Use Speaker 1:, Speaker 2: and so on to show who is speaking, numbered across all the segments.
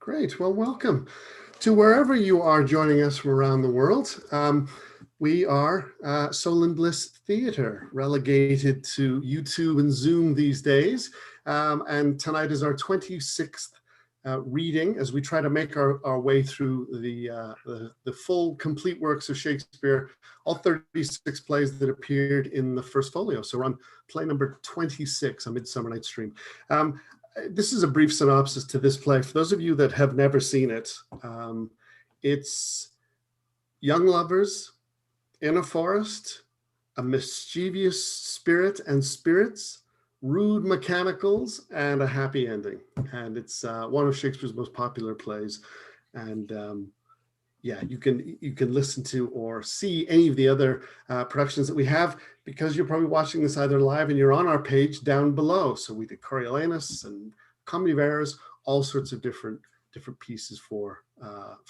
Speaker 1: Great. Well, welcome to wherever you are joining us from around the world. We are Soul and Bliss Theatre, relegated to YouTube and Zoom these days. And tonight is our 26th reading as we try to make our way through the full, complete works of Shakespeare, all 36 plays that appeared in the first folio. So we're on play number 26, A Midsummer Night's Dream. This is a brief synopsis to this play. For those of you that have never seen it, it's young lovers in a forest, a mischievous spirit and spirits, rude mechanicals, and a happy ending. And it's one of Shakespeare's most popular plays. And yeah, you can listen to or see any of the other productions that we have, because you're probably watching this either live and you're on our page down below. So we did Coriolanus and Comedy of Errors, all sorts of different pieces for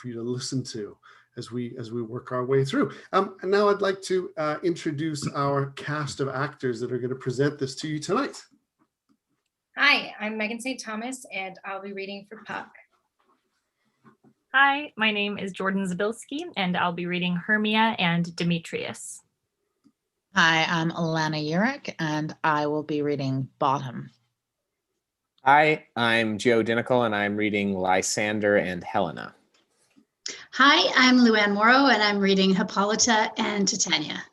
Speaker 1: you to listen to as we work our way through. And now I'd like to introduce our cast of actors that are going to present this to you tonight.
Speaker 2: Hi, I'm Megan St. Thomas, and I'll be reading for Puck.
Speaker 3: Hi, my name is Jordan Zabilski, and I'll be reading Hermia and Demetrius.
Speaker 4: Hi, I'm Alana Urich, and I will be reading Bottom.
Speaker 5: Hi, I'm Joe Dinical, and I'm reading Lysander and Helena.
Speaker 6: Hi, I'm Luann Morrow, and I'm reading Hippolyta and Titania.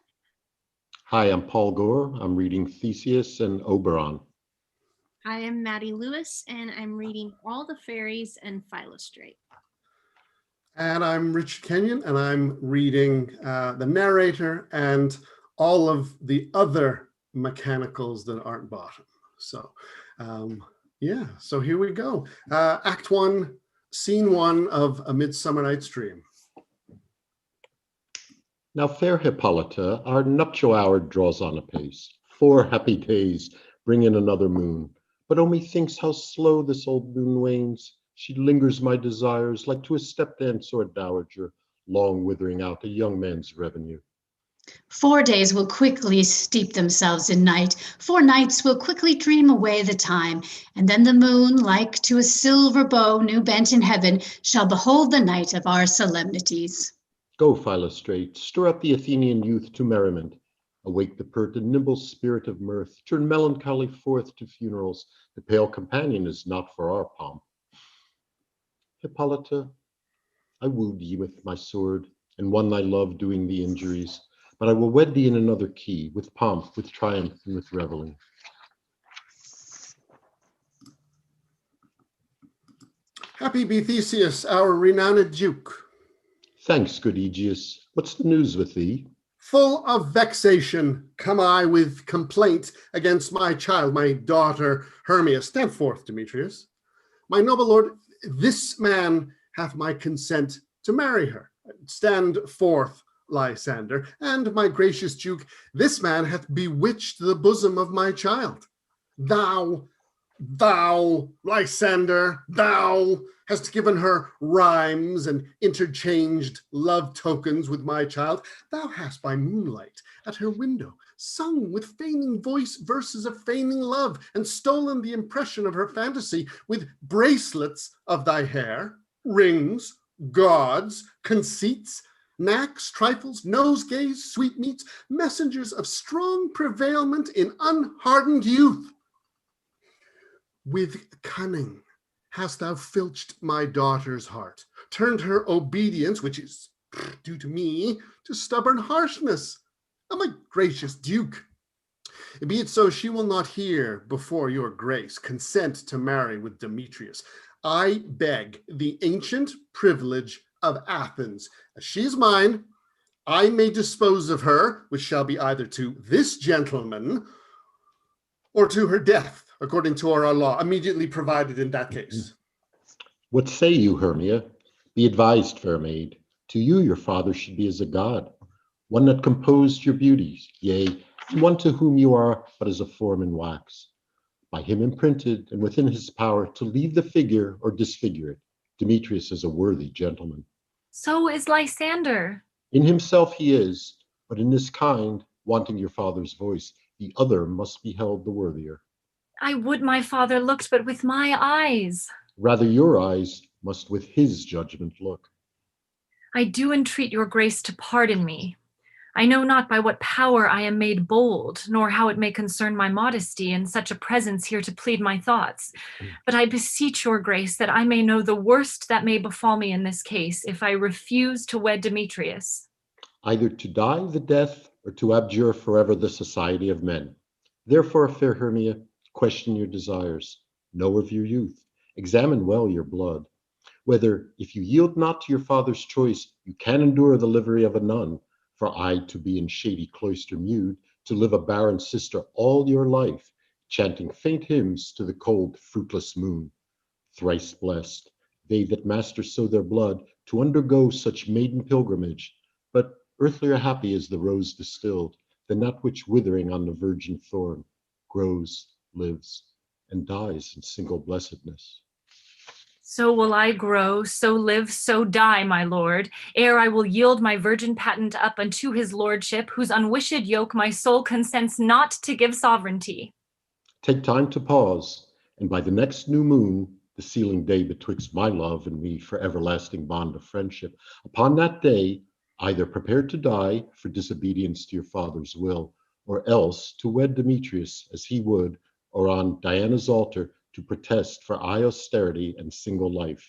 Speaker 7: Hi, I'm Paul Gore. I'm reading Theseus and Oberon.
Speaker 8: I am Maddie Lewis, and I'm reading All the Fairies and Philostrate.
Speaker 1: And I'm Richard Kenyon, and I'm reading the narrator and all of the other mechanicals that aren't Bottom. So yeah, so here we go. Act 1, Scene 1 of A Midsummer Night's Dream.
Speaker 7: Now, fair Hippolyta, our nuptial hour draws on apace. 4 happy days bring in another moon. But oh, methinks how slow this old moon wanes. She lingers my desires like to a step-dance or a dowager, long withering out a young man's revenue.
Speaker 6: 4 days will quickly steep themselves in night. 4 nights will quickly dream away the time. And then the moon, like to a silver bow new bent in heaven, shall behold the night of our solemnities.
Speaker 7: Go, Philostrate, stir up the Athenian youth to merriment. Awake the pert and nimble spirit of mirth. Turn melancholy forth to funerals. The pale companion is not for our pomp. Hippolyta, I wooed thee with my sword, and won thy love doing thee injuries. But I will wed thee in another key, with pomp, with triumph, and with revelling.
Speaker 1: Happy be Theseus, our renowned duke.
Speaker 7: Thanks, good Aegeus. What's the news with thee?
Speaker 1: Full of vexation come I with complaint against my child, my daughter Hermia. Stand forth, Demetrius. My noble lord, this man hath my consent to marry her. Stand forth, Lysander. And my gracious duke, this man hath bewitched the bosom of my child. Thou, Lysander, thou hast given her rhymes and interchanged love tokens with my child. Thou hast by moonlight at her window sung with feigning voice verses of feigning love, and stolen the impression of her fantasy with bracelets of thy hair, rings, gauds, conceits, knacks, trifles, nosegays, sweetmeats, messengers of strong prevailment in unhardened youth. With cunning hast thou filched my daughter's heart, turned her obedience, which is due to me, to stubborn harshness. Oh, my gracious duke, be it so, she will not hear before your grace consent to marry with Demetrius. I beg the ancient privilege of Athens. As she is mine, I may dispose of her, which shall be either to this gentleman or to her death, according to our law, immediately provided in that case.
Speaker 7: What say you, Hermia? Be advised, fair maid. To you your father should be as a god, one that composed your beauties, yea, and one to whom you are but as a form in wax. By him imprinted, and within his power to leave the figure or disfigure it, Demetrius is a worthy gentleman.
Speaker 3: So is Lysander.
Speaker 7: In himself he is, but in this kind, wanting your father's voice, the other must be held the worthier.
Speaker 3: I would my father looked but with my eyes.
Speaker 7: Rather your eyes, must with his judgment look.
Speaker 3: I do entreat your grace to pardon me. I know not by what power I am made bold, nor how it may concern my modesty in such a presence here to plead my thoughts. But I beseech your grace that I may know the worst that may befall me in this case if I refuse to wed Demetrius.
Speaker 7: Either to die the death or to abjure forever the society of men. Therefore, fair Hermia, question your desires, know of your youth, examine well your blood, whether, if you yield not to your father's choice, you can endure the livery of a nun, for I to be in shady cloister mewed, to live a barren sister all your life, chanting faint hymns to the cold, fruitless moon. Thrice blessed, they that master so their blood, to undergo such maiden pilgrimage, but earthlier happy is the rose distilled, than that which withering on the virgin thorn, grows, lives, and dies in single blessedness.
Speaker 3: So will I grow, so live, so die, my lord, ere I will yield my virgin patent up unto his lordship, whose unwished yoke my soul consents not to give sovereignty.
Speaker 7: Take time to pause, and by the next new moon, the sealing day betwixt my love and me for everlasting bond of friendship, upon that day, either prepare to die for disobedience to your father's will, or else to wed Demetrius as he would, or on Diana's altar, to protest for austerity and single life.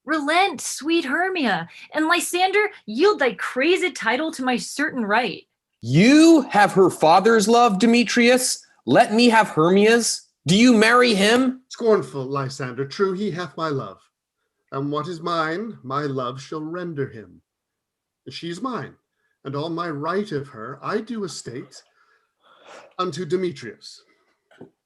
Speaker 3: Relent, sweet Hermia, and Lysander, yield thy crazed title to my certain right.
Speaker 5: You have her father's love, Demetrius. Let me have Hermia's. Do you marry him?
Speaker 1: Scornful Lysander, true he hath my love, and what is mine, my love shall render him. She is mine, and all my right of her I do estate unto Demetrius.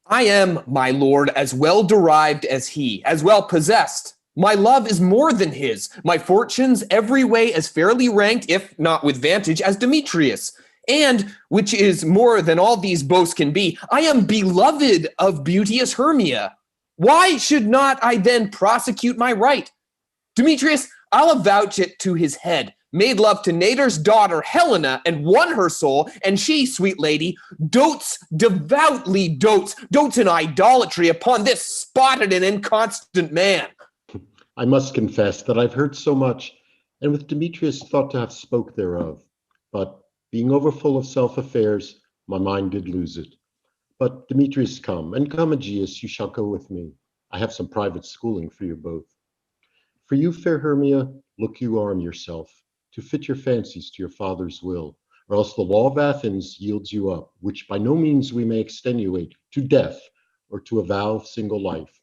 Speaker 5: I am, my lord, as well derived as he, as well possessed. My love is more than his, my fortunes every way as fairly ranked, if not with vantage, as Demetrius. And, which is more than all these boasts can be, I am beloved of beauteous Hermia. Why should not I then prosecute my right? Demetrius, I'll avouch it to his head, made love to Nader's daughter Helena and won her soul, and she, sweet lady, devoutly dotes in idolatry upon this spotted and inconstant man.
Speaker 7: I must confess that I've heard so much, and with Demetrius thought to have spoke thereof, but being overfull of self-affairs, my mind did lose it. But Demetrius come, and come, Aegeus, you shall go with me. I have some private schooling for you both. For you, fair Hermia, look you arm yourself, to fit your fancies to your father's will, or else the law of Athens yields you up, which by no means we may extenuate, to death, or to a vow of single life.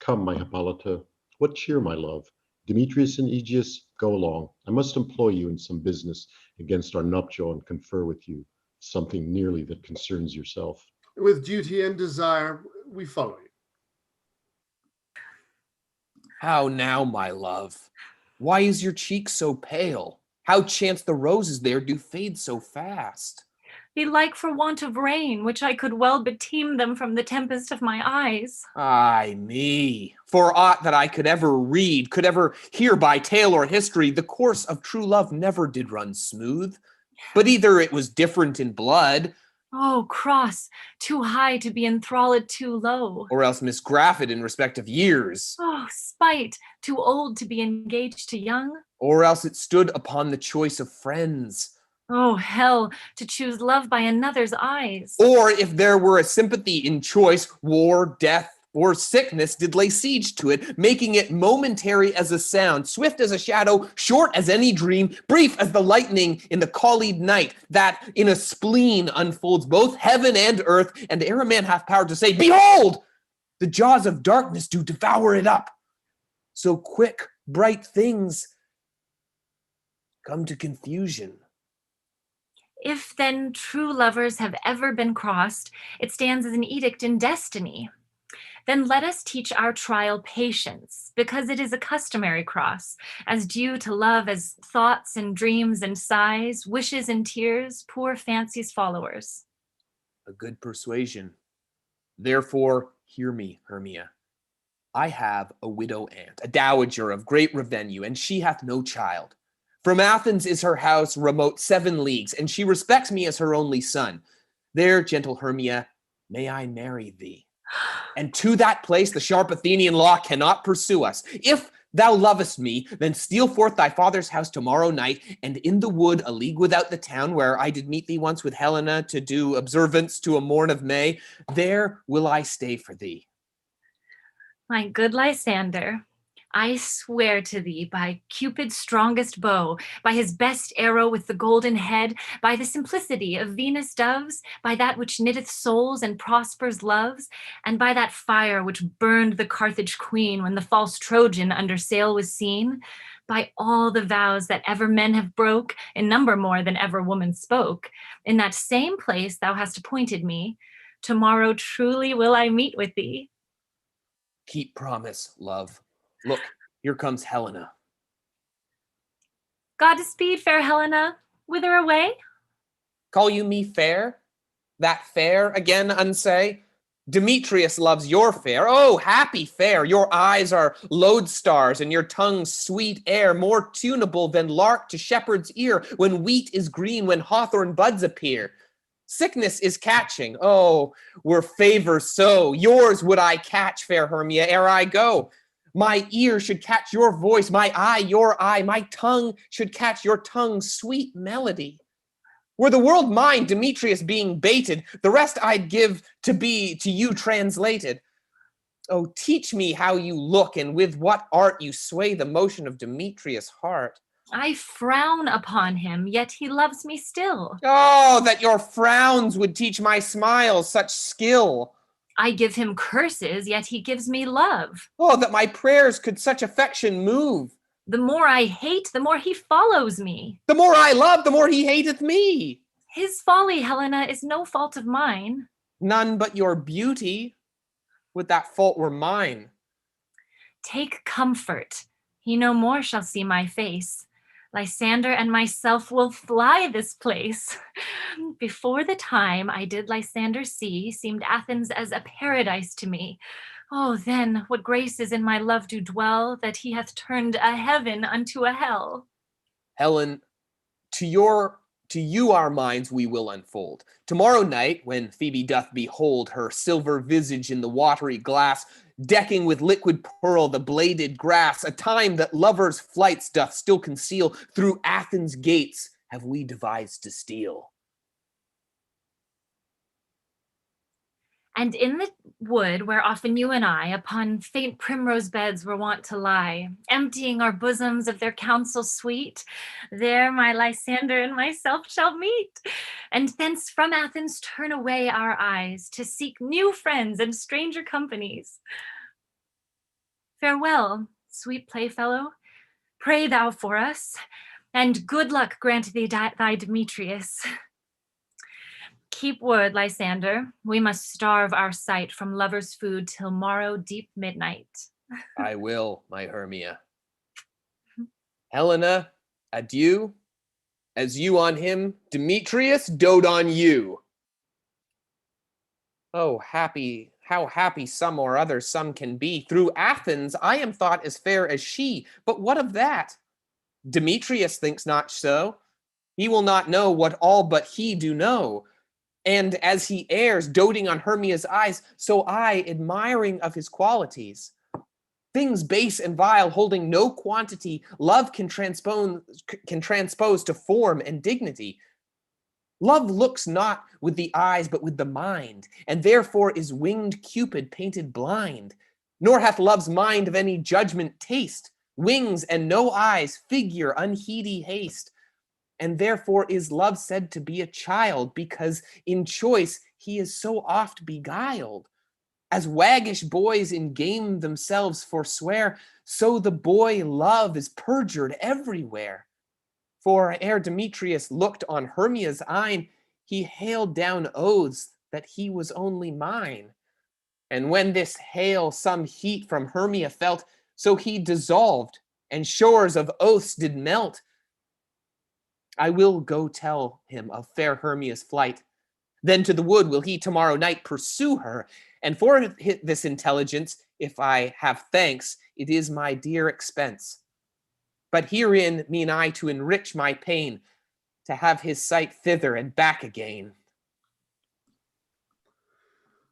Speaker 7: Come, my Hippolyta, what cheer, my love? Demetrius and Aegeus, go along. I must employ you in some business against our nuptial and confer with you, something nearly that concerns yourself.
Speaker 1: With duty and desire, we follow you.
Speaker 5: How now, my love? Why is your cheek so pale? How chance the roses there do fade so fast?
Speaker 3: Belike for want of rain, which I could well beteem them from the tempest of my eyes.
Speaker 5: Ay me, for aught that I could ever read, could ever hear by tale or history, the course of true love never did run smooth. But either it was different in blood,
Speaker 3: Oh, cross, too high to be enthralled too low.
Speaker 5: or else misgraffed in respect of years,
Speaker 3: Oh, spite, too old to be engaged to young.
Speaker 5: or else it stood upon the choice of friends.
Speaker 3: Oh, hell, to choose love by another's eyes.
Speaker 5: Or if there were a sympathy in choice, war, death, or sickness did lay siege to it, making it momentary as a sound, swift as a shadow, short as any dream, brief as the lightning in the collied night, that in a spleen unfolds both heaven and earth, and ere a man hath power to say, behold, the jaws of darkness do devour it up. So quick, bright things come to confusion.
Speaker 3: If then true lovers have ever been crossed, it stands as an edict in destiny. Then let us teach our trial patience, because it is a customary cross, as due to love as thoughts and dreams and sighs, wishes and tears, poor fancy's followers.
Speaker 5: A good persuasion. Therefore, hear me, Hermia. I have a widow aunt, a dowager of great revenue, and she hath no child. From Athens is her house remote 7 leagues, and she respects me as her only son. There, gentle Hermia, may I marry thee. And to that place the sharp Athenian law cannot pursue us. If thou lovest me, then steal forth thy father's house tomorrow night, and in the wood a league without the town, where I did meet thee once with Helena to do observance to a morn of May, there will I stay for thee.
Speaker 3: My good Lysander, I swear to thee by Cupid's strongest bow, by his best arrow with the golden head, by the simplicity of Venus' doves, by that which knitteth souls and prospers loves, and by that fire which burned the Carthage queen when the false Trojan under sail was seen, by all the vows that ever men have broke, in number more than ever woman spoke, in that same place thou hast appointed me, tomorrow truly will I meet with thee.
Speaker 5: Keep promise, love. Look, here comes Helena.
Speaker 3: Godspeed, fair Helena. Whither away?
Speaker 5: Call you me fair? That fair again unsay? Demetrius loves your fair. Oh, happy fair! Your eyes are lodestars, and your tongue's sweet air, more tunable than lark to shepherd's ear, when wheat is green, when hawthorn buds appear. Sickness is catching. Oh, were favor so, yours would I catch, fair Hermia, ere I go. My ear should catch your voice, my eye your eye, my tongue should catch your tongue's sweet melody. Were the world mine, Demetrius being baited, the rest I'd give to be to you translated. Oh, teach me how you look, and with what art you sway the motion of Demetrius' heart.
Speaker 3: I frown upon him, yet he loves me still.
Speaker 5: Oh, that your frowns would teach my smiles such skill.
Speaker 3: I give him curses, yet he gives me love.
Speaker 5: Oh, that my prayers could such affection move.
Speaker 3: The more I hate, the more he follows me.
Speaker 5: The more I love, the more he hateth me.
Speaker 3: His folly, Helena, is no fault of mine.
Speaker 5: None but your beauty. Would that fault were mine.
Speaker 3: Take comfort. He no more shall see my face. Lysander and myself will fly this place. Before the time I did Lysander see, seemed Athens as a paradise to me. Oh, then what graces in my love do dwell, that he hath turned a heaven unto a hell.
Speaker 5: Helen, to you our minds we will unfold. Tomorrow night, when Phoebe doth behold her silver visage in the watery glass, decking with liquid pearl the bladed grass, a time that lovers' flights doth still conceal, through Athens' gates have we devised to steal.
Speaker 3: And in the wood where often you and I upon faint primrose beds were wont to lie, emptying our bosoms of their counsel sweet, there my Lysander and myself shall meet, and thence from Athens turn away our eyes to seek new friends and stranger companies. Farewell, sweet playfellow, pray thou for us, and good luck grant thee thy Demetrius. Keep word, Lysander. We must starve our sight from lovers' food till morrow deep midnight.
Speaker 5: I will, my Hermia. Helena, adieu. As you on him, Demetrius dote on you. Oh, how happy some or other some can be. Through Athens I am thought as fair as she, but what of that? Demetrius thinks not so. He will not know what all but he do know. And as he errs, doting on Hermia's eyes, so I, admiring of his qualities. Things base and vile, holding no quantity, love can transpose to form and dignity. Love looks not with the eyes, but with the mind, and therefore is winged Cupid painted blind. Nor hath love's mind of any judgment taste, wings and no eyes, figure unheedy haste. And therefore is love said to be a child, because in choice he is so oft beguiled. As waggish boys in game themselves forswear, so the boy love is perjured everywhere. For ere Demetrius looked on Hermia's eyne, he hailed down oaths that he was only mine. And when this hail some heat from Hermia felt, so he dissolved, and shores of oaths did melt. I will go tell him of fair Hermia's flight. Then to the wood will he tomorrow night pursue her. And for this intelligence, if I have thanks, it is my dear expense. But herein mean I to enrich my pain, to have his sight thither and back again.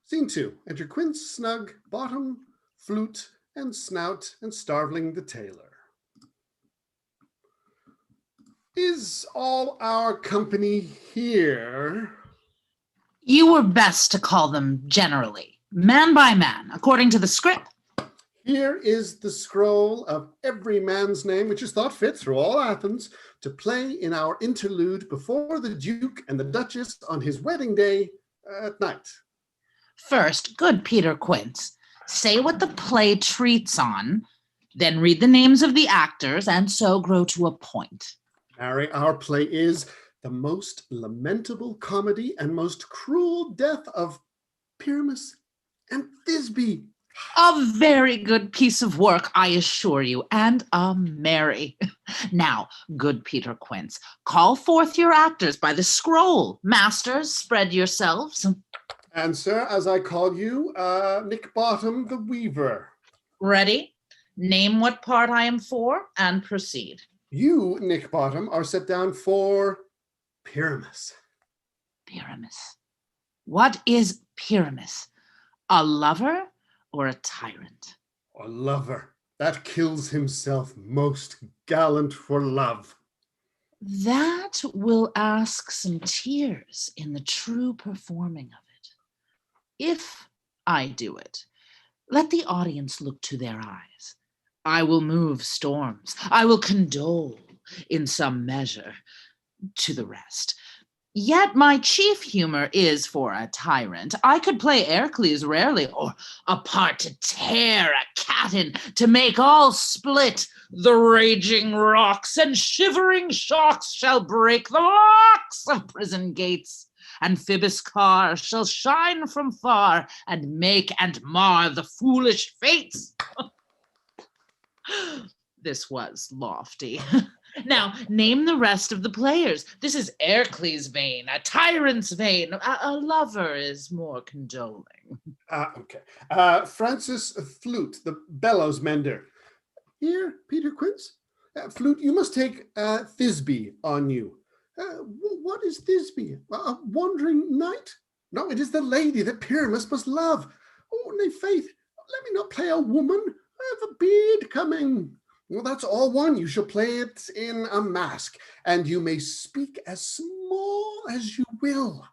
Speaker 1: Scene 2. Enter Quince, Snug, Bottom, Flute, and Snout, and Starveling the tailor. Is all our company here?
Speaker 4: You were best to call them generally, man by man, according to the script.
Speaker 1: Here is the scroll of every man's name, which is thought fit through all Athens, to play in our interlude before the Duke and the Duchess on his wedding day at night.
Speaker 4: First, good Peter Quince, say what the play treats on, then read the names of the actors, and so grow to a point.
Speaker 1: Harry, our play is the most lamentable comedy and most cruel death of Pyramus and Thisbe.
Speaker 4: A very good piece of work, I assure you, and a merry. Now, good Peter Quince, call forth your actors by the scroll. Masters, spread yourselves.
Speaker 1: And sir, as I call you, Nick Bottom the Weaver.
Speaker 4: Ready? Name what part I am for, and proceed.
Speaker 1: You, Nick Bottom, are set down for Pyramus.
Speaker 4: Pyramus. What is Pyramus? A lover or a tyrant?
Speaker 1: A lover that kills himself, most gallant for love.
Speaker 4: That will ask some tears in the true performing of it. If I do it, let the audience look to their eyes. I will move storms. I will condole in some measure to the rest. Yet my chief humor is for a tyrant. I could play Heracles rarely, or a part to tear a cat in, to make all split. The raging rocks and shivering shocks shall break the locks of prison gates. Amphibious car shall shine from far and make and mar the foolish fates. This was lofty. Now, name the rest of the players. This is Heracles' vein, a tyrant's vein. A lover is more condoling.
Speaker 1: Okay. Francis Flute, the bellows mender. Here, Peter Quince. Flute, you must take Thisbe on you. What is Thisbe? A wandering knight? No, it is the lady that Pyramus must love. Oh, nay, faith, let me not play a woman. I have a beard coming. Well, that's all one. You shall play it in a mask, and you may speak as small as you will.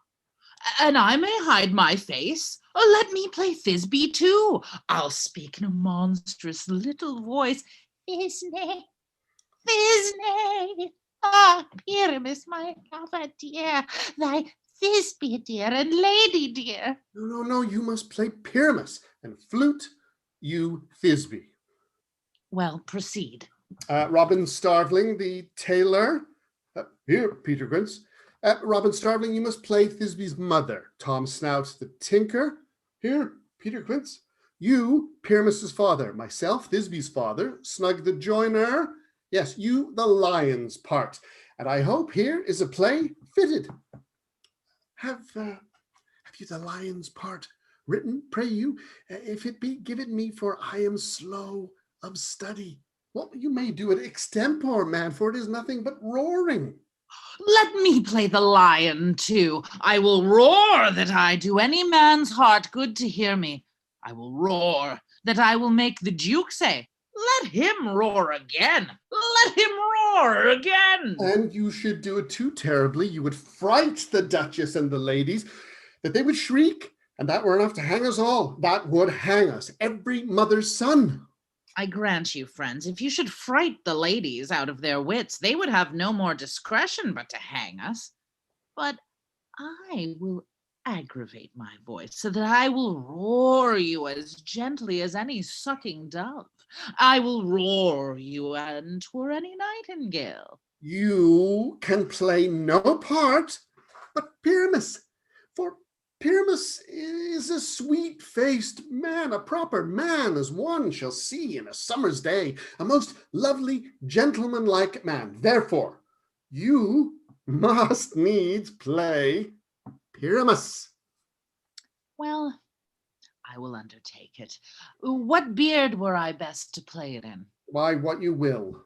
Speaker 4: And I may hide my face. Oh, let me play Thisbe too. I'll speak in a monstrous little voice. Thisbe, Thisbe. Ah, Pyramus, my lover dear, thy Thisbe dear and lady dear.
Speaker 1: No, you must play Pyramus, and Flute, you Thisbe.
Speaker 4: Well, proceed.
Speaker 1: Robin Starveling, the tailor. Here, Peter Quince. Robin Starveling, you must play Thisbe's mother. Tom Snout, the tinker. Here, Peter Quince. You, Pyramus's father. Myself, Thisbe's father. Snug the joiner. Yes, you, the lion's part. And I hope here is a play fitted. Have you the lion's part written, pray you? If it be, give it me, for I am slow of study. Well, you may do it extempore, man, for it is nothing but roaring.
Speaker 4: Let me play the lion too. I will roar that I do any man's heart good to hear me. I will roar that I will make the Duke say, let him roar again. Let him roar again.
Speaker 1: And you should do it too terribly. You would fright the Duchess and the ladies, that they would shriek, and that were enough to hang us all. That would hang us, every mother's son.
Speaker 4: I grant you, friends, if you should fright the ladies out of their wits, they would have no more discretion but to hang us. But I will aggravate my voice so that I will roar you as gently as any sucking dove. I will roar you, and 'twere any nightingale.
Speaker 1: You can play no part but Pyramus, for Pyramus is a sweet-faced man, a proper man, as one shall see in a summer's day, a most lovely, gentlemanlike man. Therefore, you must needs play Pyramus.
Speaker 4: Well, I will undertake it. What beard were I best to play it in?
Speaker 1: Why, what you will.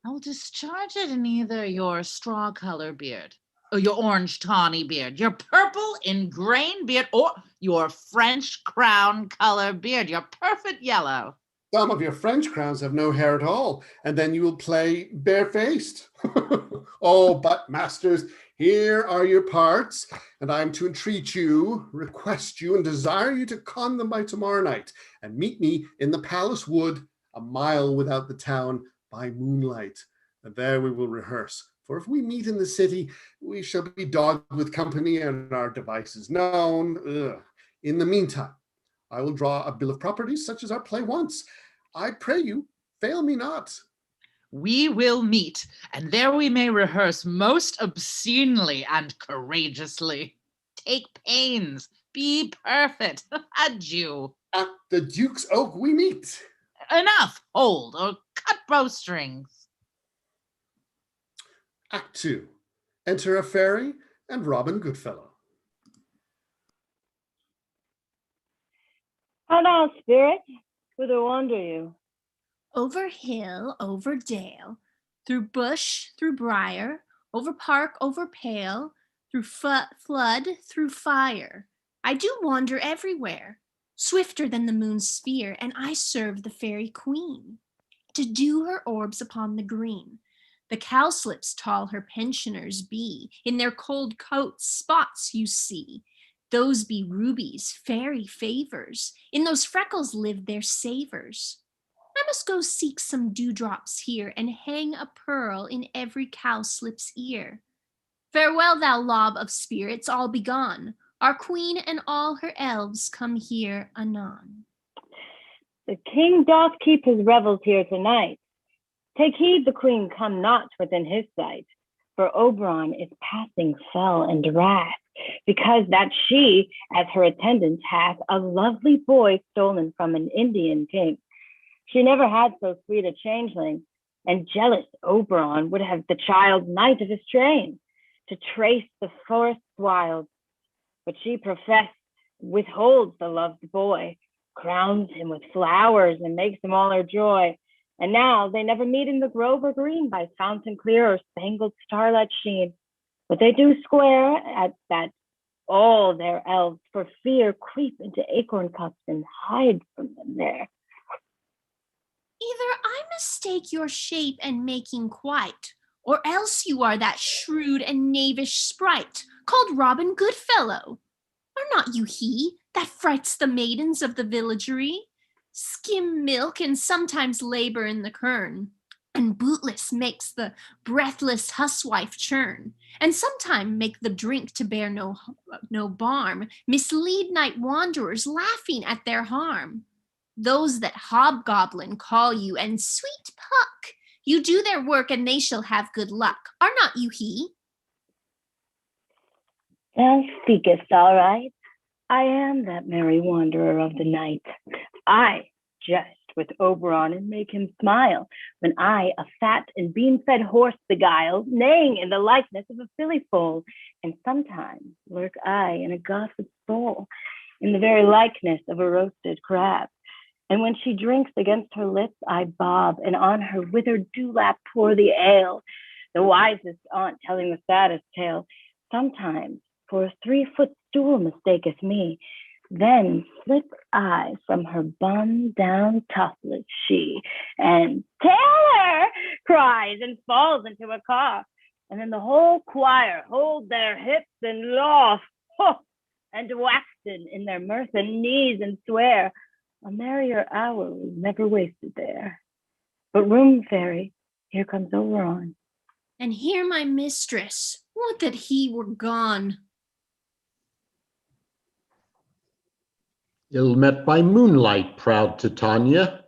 Speaker 4: I'll discharge it in either your straw color beard, or your orange tawny beard, your purple ingrained beard, or your French crown color beard, your perfect yellow.
Speaker 1: Some of your French crowns have no hair at all, and then you will play barefaced. Oh, but masters, here are your parts, and I am to entreat you, request you, and desire you to con them by tomorrow night, and meet me in the palace wood, a mile without the town, by moonlight. And there we will rehearse. For if we meet in the city, we shall be dogged with company and our devices known. Ugh. In the meantime, I will draw a bill of properties such as our play wants. I pray you, fail me not.
Speaker 4: We will meet, and there we may rehearse most obscenely and courageously. Take pains, be perfect. Adieu.
Speaker 1: At the Duke's Oak we meet.
Speaker 4: Enough, hold, or cut bowstrings.
Speaker 1: Act 2. Enter a fairy and Robin Goodfellow.
Speaker 9: How now, spirit? Whither wander you?
Speaker 8: Over hill, over dale, through bush, through briar, over park, over pale, through flood, through fire. I do wander everywhere, swifter than the moon's sphere, and I serve the fairy queen, to dew her orbs upon the green. The cowslips tall her pensioners be, in their cold coats spots you see. Those be rubies, fairy favors, in those freckles live their savors. I must go seek some dewdrops here, and hang a pearl in every cowslip's ear. Farewell, thou lob of spirits, all be gone. Our queen and all her elves come here anon.
Speaker 9: The king doth keep his revels here tonight. Take heed the queen come not within his sight, for Oberon is passing fell and wrath, because that she, as her attendant, hath a lovely boy stolen from an Indian king. She never had so sweet a changeling, and jealous Oberon would have the child knight of his train, to trace the forest wild. But she professed, withholds the loved boy, crowns him with flowers, and makes him all her joy. And now they never meet in the grove or green, by fountain clear or spangled starlight sheen. But they do square at that all their elves for fear creep into acorn cups and hide from them there.
Speaker 8: Either I mistake your shape and making quite, or else you are that shrewd and knavish sprite, called Robin Goodfellow. Are not you he that frights the maidens of the villagery? Skim milk and sometimes labor in the kern, and bootless makes the breathless huswife churn, and sometime make the drink to bear no barm, mislead night wanderers laughing at their harm. Those that hobgoblin call you, and sweet Puck, you do their work and they shall have good luck. Are not you he?
Speaker 9: Thou speakest all right. I am that merry wanderer of the night. I jest with Oberon and make him smile, when I a fat and bean-fed horse beguile, neighing in the likeness of a filly foal, and sometimes lurk I in a gossip's bowl, in the very likeness of a roasted crab. And when she drinks against her lips, I bob, and on her withered dewlap pour the ale. The wisest aunt telling the saddest tale, sometimes for a 3-foot stool mistaketh me. Then slip I from her bun down topless she, and Taylor cries and falls into a cough. And then the whole choir hold their hips and laugh, and waxen in their mirth and knees and swear. A merrier hour was never wasted there. But room, fairy, here comes Oberon.
Speaker 8: And here my mistress, would that he were gone.
Speaker 7: Ill met by moonlight, proud Titania.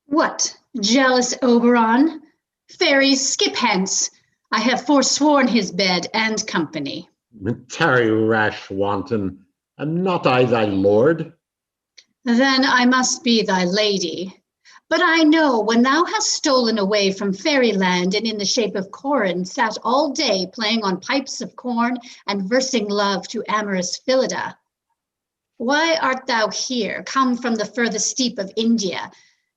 Speaker 6: What, jealous Oberon? Fairies, skip hence. I have forsworn his bed and company.
Speaker 7: Tarry, rash wanton. Am not I thy lord?
Speaker 6: Then I must be thy lady. But I know when thou hast stolen away from fairyland and in the shape of Corin sat all day playing on pipes of corn and versing love to amorous Phillida. Why art thou here, come from the furthest steep of India?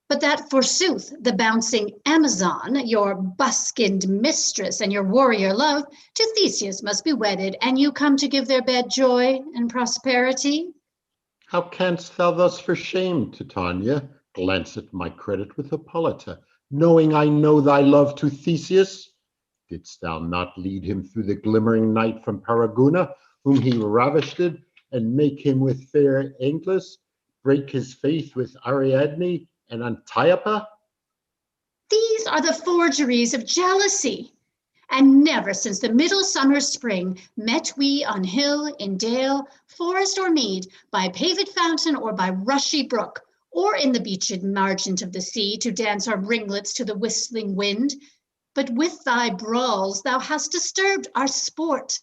Speaker 6: But that forsooth the bouncing Amazon, your buskinned mistress and your warrior love, to Theseus must be wedded, and you come to give their bed joy and prosperity?
Speaker 7: How canst thou thus for shame, Titania, glance at my credit with Hippolyta, knowing I know thy love to Theseus? Didst thou not lead him through the glimmering night from Paraguna, whom he ravished, and make him with fair Aenclus break his faith with Ariadne and Antiopa?
Speaker 6: These are the forgeries of jealousy. And never since the middle summer spring met we on hill, in dale, forest or mead, by paved fountain or by rushy brook, or in the beached margent of the sea to dance our ringlets to the whistling wind. But with thy brawls thou hast disturbed our sport.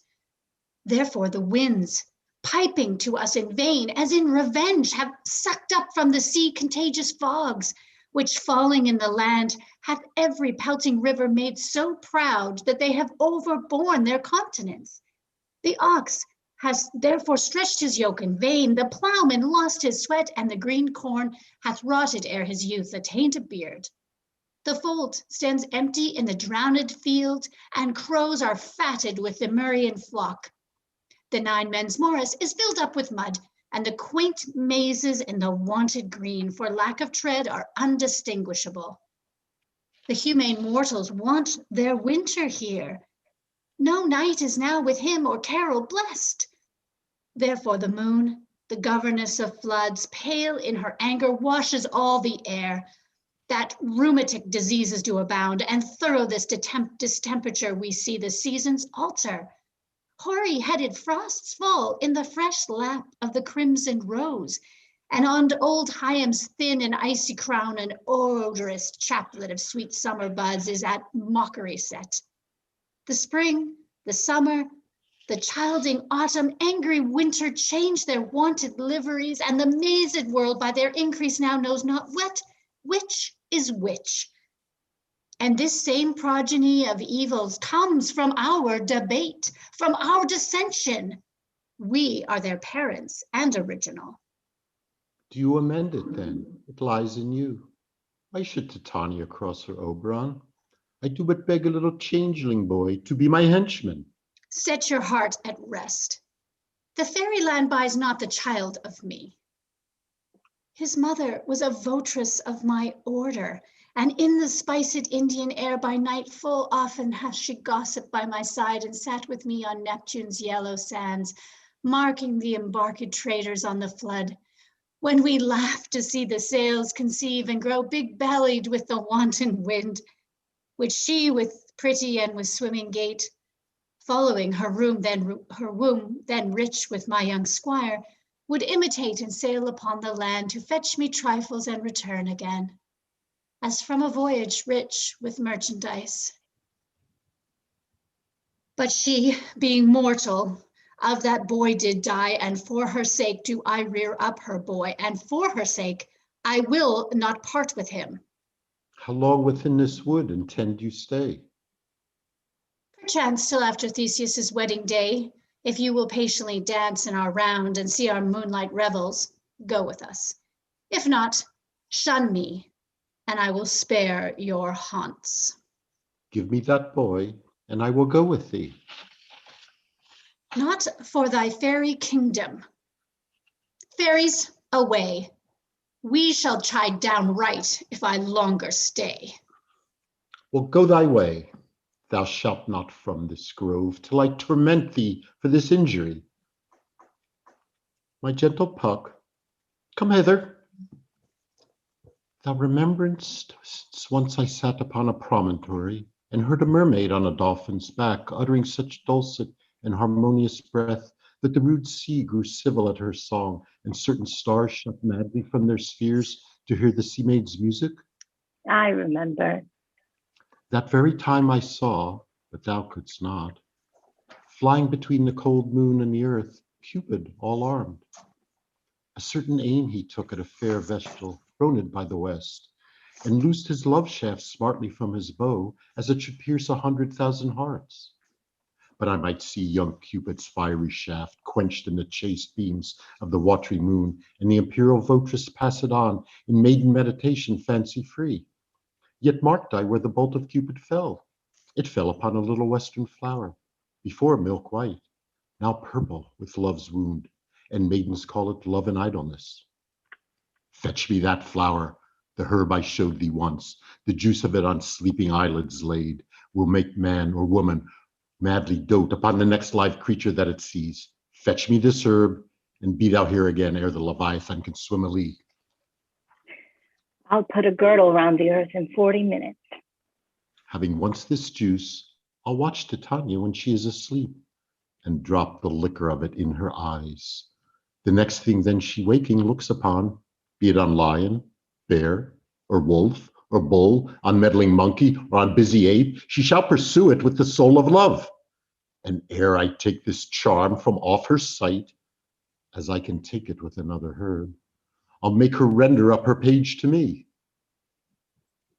Speaker 6: Therefore the winds, piping to us in vain, as in revenge, have sucked up from the sea contagious fogs, which falling in the land hath every pelting river made so proud that they have overborne their continents. The ox has therefore stretched his yoke in vain, the ploughman lost his sweat, and the green corn hath rotted ere his youth attained a beard. The fold stands empty in the drowned field, and crows are fatted with the Murrian flock. The 9 men's morris is filled up with mud, and the quaint mazes in the wonted green for lack of tread are undistinguishable. The humane mortals want their winter here. No night is now with him or carol blessed. Therefore the moon, the governess of floods, pale in her anger, washes all the air, that rheumatic diseases do abound, and thorough this distemperature we see the seasons alter. Hoary-headed frosts fall in the fresh lap of the crimson rose, and on old Hyam's thin and icy crown an odorous chaplet of sweet summer buds is at mockery set. The spring, the summer, the childing autumn, angry winter change their wonted liveries, and the mazed world by their increase now knows not which is which. And this same progeny of evils comes from our debate, from our dissension. We are their parents and original.
Speaker 7: Do you amend it then? It lies in you. Why should Titania cross her Oberon? I do but beg a little changeling boy to be my henchman.
Speaker 6: Set your heart at rest. The fairyland buys not the child of me. His mother was a votress of my order, and in the spiced Indian air by night full often hath she gossiped by my side and sat with me on Neptune's yellow sands, marking the embarked traders on the flood, when we laugh to see the sails conceive and grow big-bellied with the wanton wind, which she with pretty and with swimming gait, following her womb then rich with my young squire, would imitate and sail upon the land to fetch me trifles and return again, as from a voyage rich with merchandise. But she, being mortal, of that boy did die, and for her sake do I rear up her boy, and for her sake I will not part with him.
Speaker 7: How long within this wood intend you stay?
Speaker 6: Perchance till after Theseus's wedding day, if you will patiently dance in our round and see our moonlight revels, go with us. If not, shun me, and I will spare your haunts.
Speaker 7: Give me that boy, and I will go with thee.
Speaker 6: Not for thy fairy kingdom. Fairies, away. We shall chide downright if I longer stay.
Speaker 7: Well, go thy way. Thou shalt not from this grove till I torment thee for this injury. My gentle Puck, come hither. Thou rememberest once I sat upon a promontory and heard a mermaid on a dolphin's back uttering such dulcet and harmonious breath that the rude sea grew civil at her song, and certain stars shut madly from their spheres to hear the sea maid's music?
Speaker 9: I remember.
Speaker 7: That very time I saw, but thou couldst not, flying between the cold moon and the earth, Cupid all armed. A certain aim he took at a fair vestal, throned by the west, and loosed his love shaft smartly from his bow, as it should pierce 100,000 hearts. But I might see young Cupid's fiery shaft quenched in the chaste beams of the watery moon, and the imperial votress pass it on in maiden meditation fancy free. Yet marked I where the bolt of Cupid fell. It fell upon a little western flower, before milk white, now purple with love's wound, and maidens call it love and idleness. Fetch me that flower, the herb I showed thee once. The juice of it on sleeping eyelids laid will make man or woman madly dote upon the next live creature that it sees. Fetch me this herb, and be thou here again ere the Leviathan can swim a league.
Speaker 9: I'll put a girdle round the earth in 40 minutes.
Speaker 7: Having once this juice, I'll watch Titania when she is asleep, and drop the liquor of it in her eyes. The next thing then she waking looks upon, be it on lion, bear, or wolf, or bull, on meddling monkey, or on busy ape, she shall pursue it with the soul of love. And ere I take this charm from off her sight, as I can take it with another herb, I'll make her render up her page to me.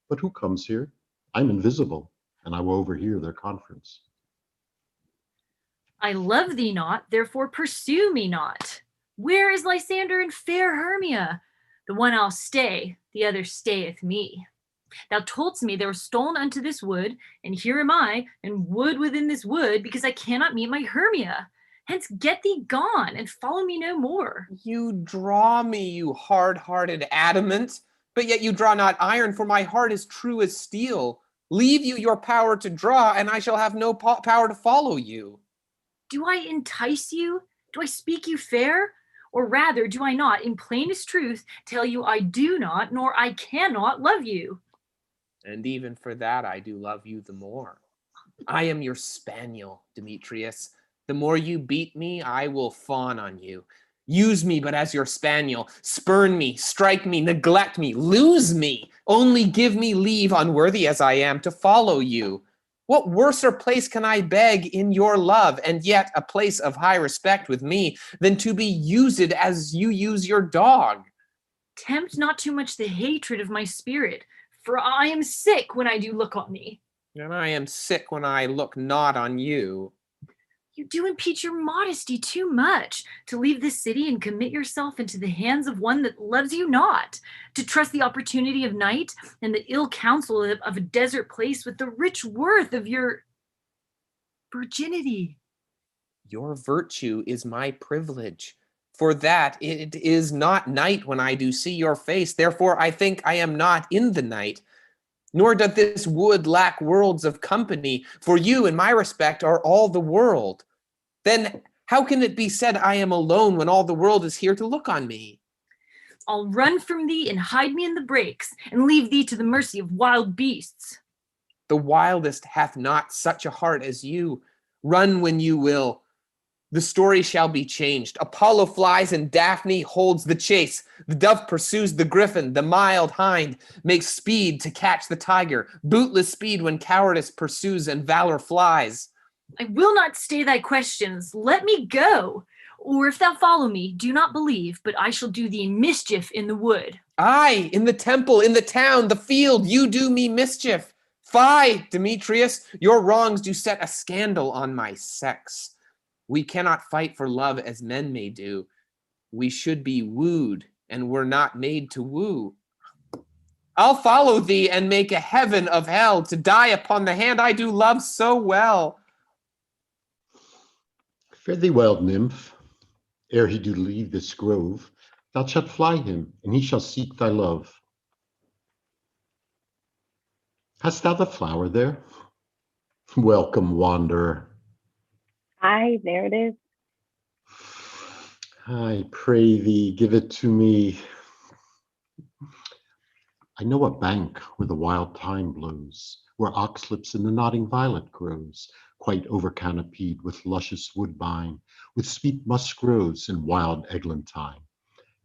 Speaker 7: But who comes here? I'm invisible, and I will overhear their conference.
Speaker 3: I love thee not, therefore pursue me not. Where is Lysander and fair Hermia? The one I'll stay, the other stayeth me. Thou toldst me they were stolen unto this wood, and here am I, and wood within this wood, because I cannot meet my Hermia. Hence get thee gone, and follow me no more.
Speaker 5: You draw me, you hard-hearted adamant, but yet you draw not iron, for my heart is true as steel. Leave you your power to draw, and I shall have no power to follow you.
Speaker 3: Do I entice you? Do I speak you fair? Or rather, do I not, in plainest truth, tell you I do not, nor I cannot love you?
Speaker 5: And even for that I do love you the more. I am your spaniel, Demetrius. The more you beat me, I will fawn on you. Use me but as your spaniel. Spurn me, strike me, neglect me, lose me. Only give me leave, unworthy as I am, to follow you. What worser place can I beg in your love, and yet a place of high respect with me, than to be used as you use your dog?
Speaker 3: Tempt not too much the hatred of my spirit, for I am sick when I do look on thee.
Speaker 5: And I am sick when I look not on you.
Speaker 3: You do impeach your modesty too much, to leave this city and commit yourself into the hands of one that loves you not, to trust the opportunity of night and the ill counsel of a desert place with the rich worth of your virginity.
Speaker 5: Your virtue is my privilege. For that it is not night when I do see your face. Therefore I think I am not in the night. Nor doth this wood lack worlds of company, for you, in my respect, are all the world. Then how can it be said I am alone when all the world is here to look on me?
Speaker 3: I'll run from thee and hide me in the brakes, and leave thee to the mercy of wild beasts.
Speaker 5: The wildest hath not such a heart as you. Run when you will. The story shall be changed. Apollo flies and Daphne holds the chase. The dove pursues the griffin. The mild hind makes speed to catch the tiger. Bootless speed when cowardice pursues and valor flies.
Speaker 3: I will not stay thy questions. Let me go. Or if thou follow me, do not believe, but I shall do thee mischief in the wood.
Speaker 5: Aye, in the temple, in the town, the field, you do me mischief. Fie, Demetrius, your wrongs do set a scandal on my sex. We cannot fight for love as men may do. We should be wooed, and were not made to woo. I'll follow thee and make a heaven of hell, to die upon the hand I do love so well.
Speaker 7: Fare thee well, nymph. Ere he do leave this grove, thou shalt fly him, and he shall seek thy love. Hast thou the flower there? Welcome, wanderer.
Speaker 9: Aye, there it is.
Speaker 7: I pray thee, give it to me. I know a bank where the wild thyme blows, where oxlips and the nodding violet grows, quite over-canopied with luscious woodbine, with sweet musk rose and wild eglantine.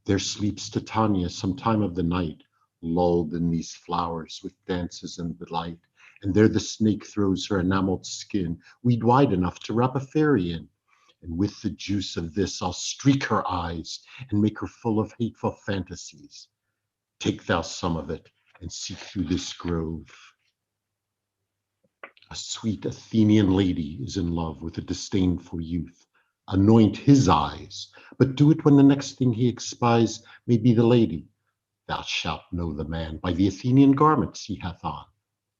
Speaker 7: There sleeps Titania some time of the night, lulled in these flowers with dances and delight. And there the snake throws her enameled skin, weed wide enough to wrap a fairy in. And with the juice of this I'll streak her eyes and make her full of hateful fantasies. Take thou some of it and seek through this grove. A sweet Athenian lady is in love with a disdainful youth. Anoint his eyes, but do it when the next thing he espies may be the lady. Thou shalt know the man by the Athenian garments he hath on.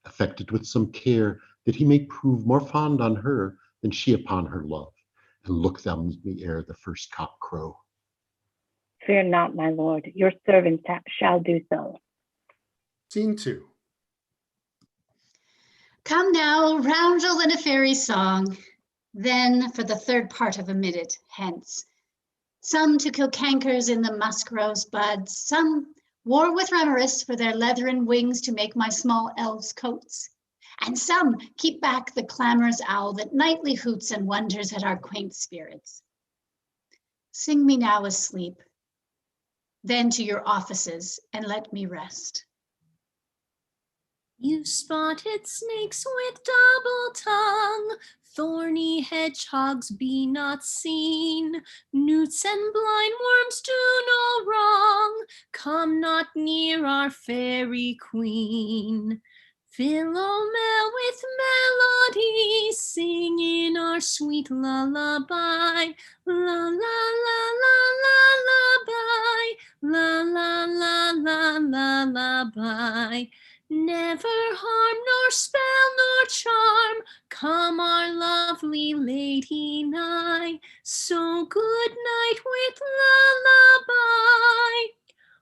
Speaker 7: Affect it with some care, that he may prove more fond on her than she upon her love. And look thou meet me ere the first cock crow.
Speaker 9: Fear not, my lord, your servant shall do so.
Speaker 1: Scene 2.
Speaker 6: Come now, roundel in a fairy song. Then for the third part of a minute, hence. Some to kill cankers in the musk rose buds, some war with Remerus for their leathern wings to make my small elves' coats. And some keep back the clamorous owl that nightly hoots and wonders at our quaint spirits. Sing me now asleep, then to your offices, and let me rest.
Speaker 8: You spotted snakes with double tongue, thorny hedgehogs be not seen, newts and blind worms do no wrong, come not near our fairy queen. Philomel with melody, singing our sweet lullaby, la la la la lullaby, la la la la lullaby. Never harm nor spell nor charm, come our lovely lady nigh, so good night with lullaby.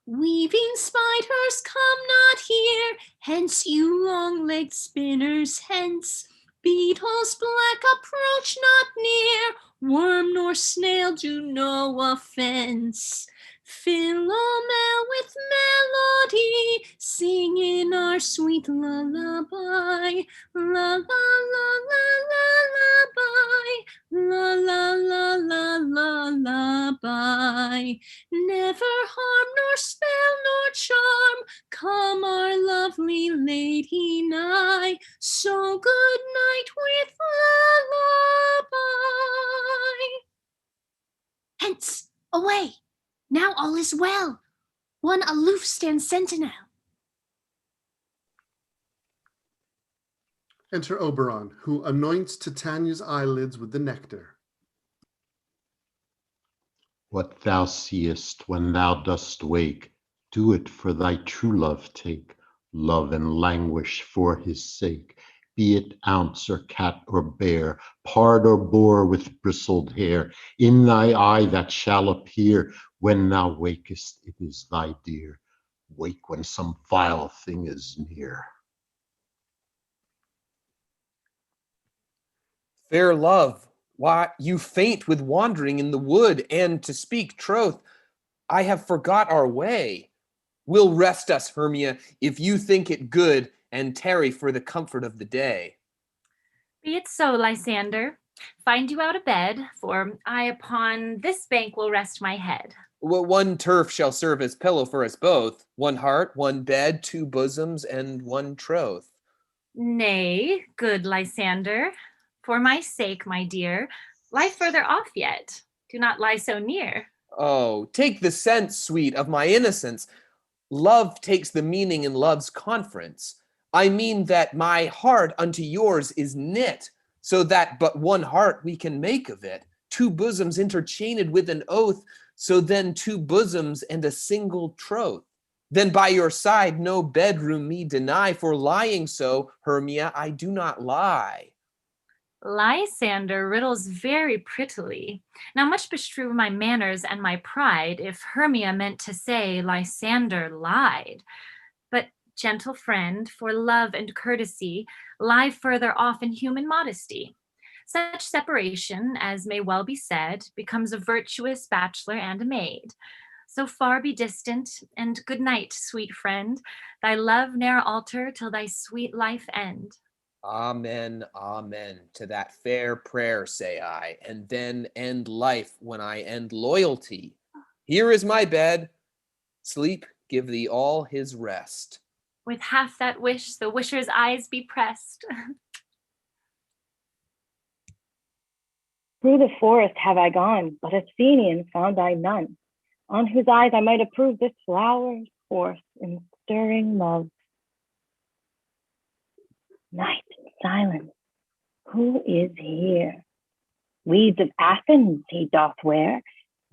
Speaker 8: Weaving spiders come not here, hence you long-legged spinners hence. Beetles black approach not near, worm nor snail do no offense. Philomel with melody, singing our sweet lullaby, la la la la lullaby, la la la la lullaby. Never harm nor spell nor charm, come our lovely lady nigh, so good night with lullaby. Hence, away! Now all is well. One aloof stands sentinel.
Speaker 1: Enter Oberon, who anoints Titania's eyelids with the nectar.
Speaker 7: What thou seest when thou dost wake, do it for thy true love take. Love and languish for his sake, be it ounce or cat or bear, pard or boar with bristled hair. In thy eye that shall appear, when thou wakest, it is thy dear. Wake when some vile thing is near.
Speaker 5: Fair love, why you faint with wandering in the wood, and to speak troth, I have forgot our way. Will rest us, Hermia, if you think it good, and tarry for the comfort of the day.
Speaker 3: Be it so, Lysander. Find you out a bed, for I upon this bank will rest my head.
Speaker 5: Well, one turf shall serve as pillow for us both, one heart, one bed, two bosoms, and one troth.
Speaker 3: Nay, good Lysander, for my sake, my dear, lie further off yet. Do not lie so near.
Speaker 5: Oh, take the sense, sweet, of my innocence. Love takes the meaning in love's conference. I mean that my heart unto yours is knit, so that but one heart we can make of it. Two bosoms interchained with an oath, so then two bosoms and a single troth. Then by your side no bedroom me deny, for lying so, Hermia, I do not lie.
Speaker 3: Lysander riddles very prettily. Now much bestrew my manners and my pride, if Hermia meant to say Lysander lied. But, gentle friend, for love and courtesy, lie further off in human modesty. Such separation, as may well be said, becomes a virtuous bachelor and a maid. So far be distant, and good night, sweet friend. Thy love ne'er alter till thy sweet life end.
Speaker 5: Amen, amen. To that fair prayer say I, and then end life when I end loyalty. Here is my bed. Sleep, give thee all his rest.
Speaker 3: With half that wish, the wisher's eyes be pressed.
Speaker 9: Through the forest have I gone, but Athenian found I none, on whose eyes I might approve this flower's force in stirring love. Night and silence, who is here? Weeds of Athens he doth wear.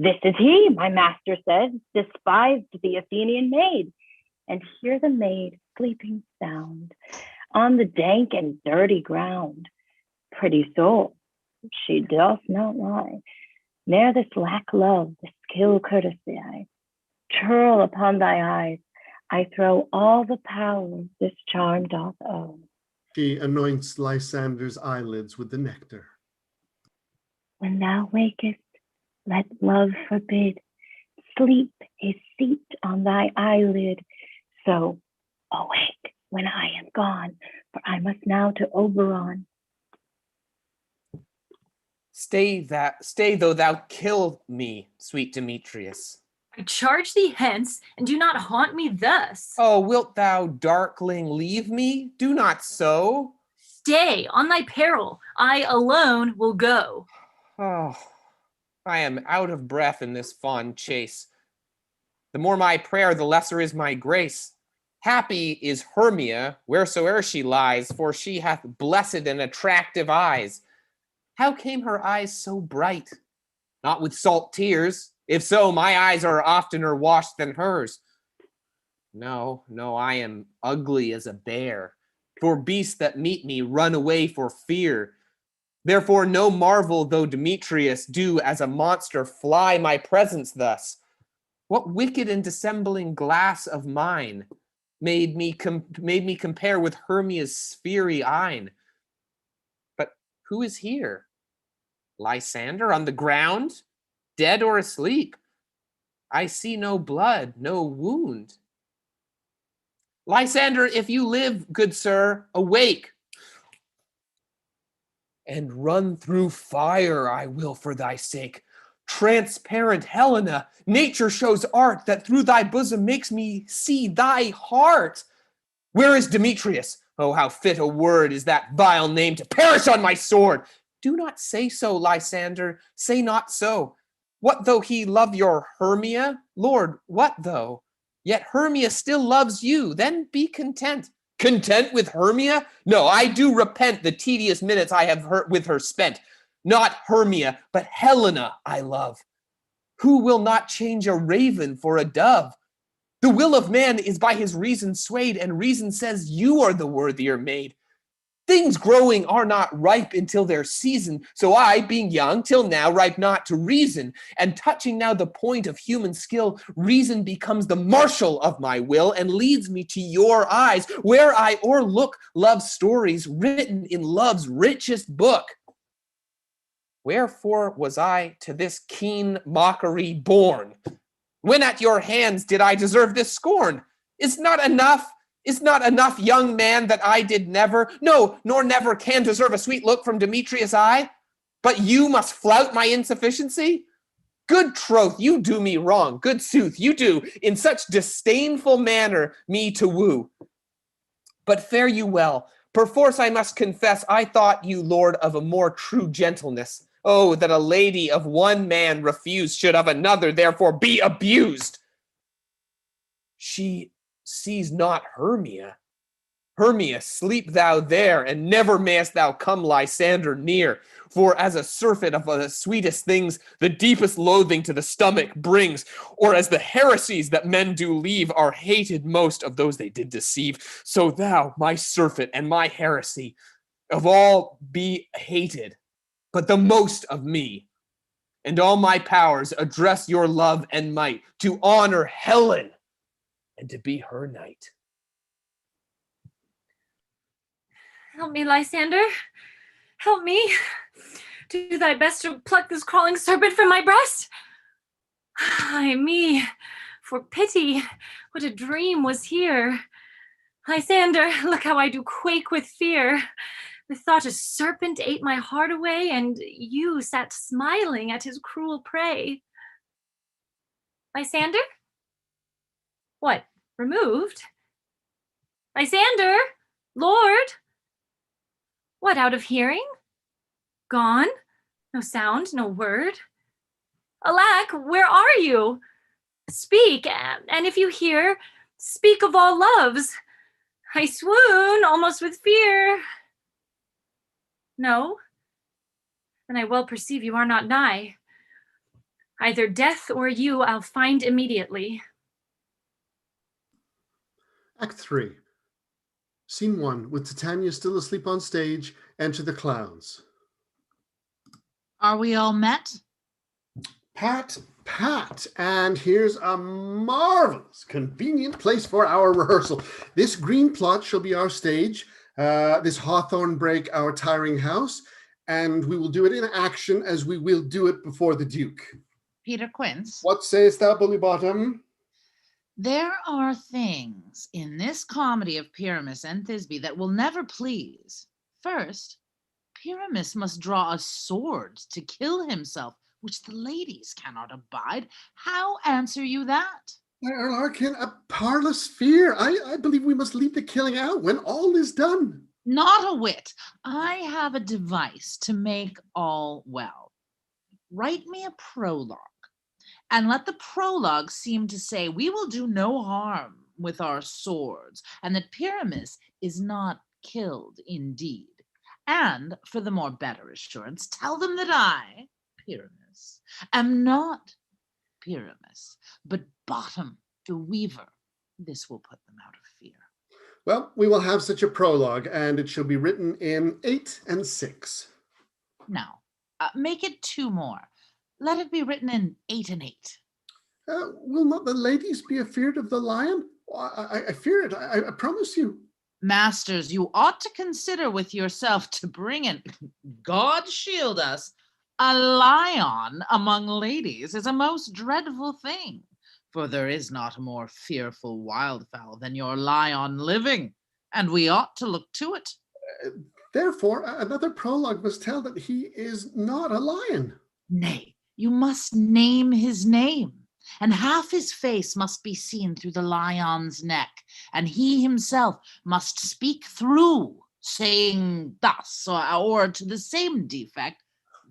Speaker 9: This is he, my master said, despised the Athenian maid. And hear the maid sleeping sound on the dank and dirty ground. Pretty soul, she doth not lie, ne'er this lack love, this kill courtesy. churl upon thy eyes, I throw all the power this charm doth own.
Speaker 1: She anoints Lysander's eyelids with the nectar.
Speaker 9: When thou wakest, let love forbid sleep his seat on thy eyelid. So awake when I am gone, for I must now to Oberon.
Speaker 5: Stay though thou kill me, sweet Demetrius.
Speaker 3: I charge thee hence, and do not haunt me thus.
Speaker 5: Oh, wilt thou, darkling, leave me? Do not so.
Speaker 3: Stay, on thy peril. I alone will go.
Speaker 5: Oh, I am out of breath in this fond chase. The more my prayer, the lesser is my grace. Happy is Hermia, wheresoe'er she lies, for she hath blessed and attractive eyes. How came her eyes so bright? Not with salt tears. If so, my eyes are oftener washed than hers. No, I am ugly as a bear. For beasts that meet me run away for fear. Therefore no marvel though Demetrius do as a monster fly my presence thus. What wicked and dissembling glass of mine made me compare with Hermia's sphery eyne? But who is here? Lysander on the ground, dead or asleep? I see no blood, no wound. Lysander, if you live, good sir, awake. And run through fire I will for thy sake. Transparent Helena, nature shows art that through thy bosom makes me see thy heart. Where is Demetrius? Oh, how fit a word is that vile name to perish on my sword. Do not say so, Lysander, say not so. What though he love your Hermia? Lord, what though? Yet Hermia still loves you, then be content. Content with Hermia? No, I do repent the tedious minutes I have with her spent. Not Hermia, but Helena I love. Who will not change a raven for a dove? The will of man is by his reason swayed, and reason says you are the worthier maid. Things growing are not ripe until their season, so I, being young, till now ripe not to reason, and touching now the point of human skill, reason becomes the marshal of my will, and leads me to your eyes, where I o'erlook love's stories written in love's richest book. Wherefore was I to this keen mockery born? When at your hands did I deserve this scorn? Is not enough, young man, that I did never, no, nor never can deserve a sweet look from Demetrius' eye? But you must flout my insufficiency? Good troth, you do me wrong. Good sooth, you do in such disdainful manner me to woo. But fare you well. Perforce I must confess, I thought you lord of a more true gentleness. Oh, that a lady of one man refused should of another therefore be abused. She sees not Hermia. Hermia, sleep thou there, and never mayest thou come Lysander near. For as a surfeit of the sweetest things, the deepest loathing to the stomach brings, or as the heresies that men do leave are hated most of those they did deceive, so thou, my surfeit and my heresy, of all be hated, but the most of me. And all my powers address your love and might to honor Helen and to be her knight.
Speaker 3: Help me, Lysander. Help me. Do thy best to pluck this crawling serpent from my breast. Ay me, for pity, what a dream was here. Lysander, look how I do quake with fear. The thought a serpent ate my heart away, and you sat smiling at his cruel prey. Lysander? What, removed? Lysander? Lord? What, out of hearing? Gone? No sound, no word? Alack, where are you? Speak, and if you hear, speak of all loves. I swoon almost with fear. No? Then I well perceive you are not nigh. Either death or you I'll find immediately.
Speaker 1: Act 3. Scene 1, with Titania still asleep on stage, enter the clowns.
Speaker 4: Are we all met?
Speaker 1: Pat Pat, and here's a marvelous, convenient place for our rehearsal. This green plot shall be our stage, this hawthorn brake our tiring house, and we will do it in action as we will do it before the Duke.
Speaker 4: Peter Quince.
Speaker 1: What sayest thou, Bully Bottom?
Speaker 4: There are things in this comedy of Pyramus and Thisbe that will never please. First, Pyramus must draw a sword to kill himself, which the ladies cannot abide. How answer you that?
Speaker 1: Earl Larkin, a parlous fear. I believe we must leave the killing out when all is done.
Speaker 4: Not a whit. I have a device to make all well. Write me a prologue, and let the prologue seem to say we will do no harm with our swords, and that Pyramus is not killed indeed. And for the more better assurance, tell them that I, Pyramus, am not Pyramus, but Bottom the Weaver. This will put them out of fear.
Speaker 1: Well, we will have such a prologue, and it shall be written in 8 and 6.
Speaker 4: Now, make it 2 more. Let it be written in 8 and 8.
Speaker 1: Will not the ladies be afeard of the lion? I fear it, I promise you.
Speaker 4: Masters, you ought to consider with yourself to bring in, God shield us, a lion among ladies is a most dreadful thing, for there is not a more fearful wildfowl than your lion living, and we ought to look to it.
Speaker 1: Therefore, another prologue must tell that he is not a lion.
Speaker 4: Nay, you must name his name, and half his face must be seen through the lion's neck, and he himself must speak through, saying thus, or to the same defect,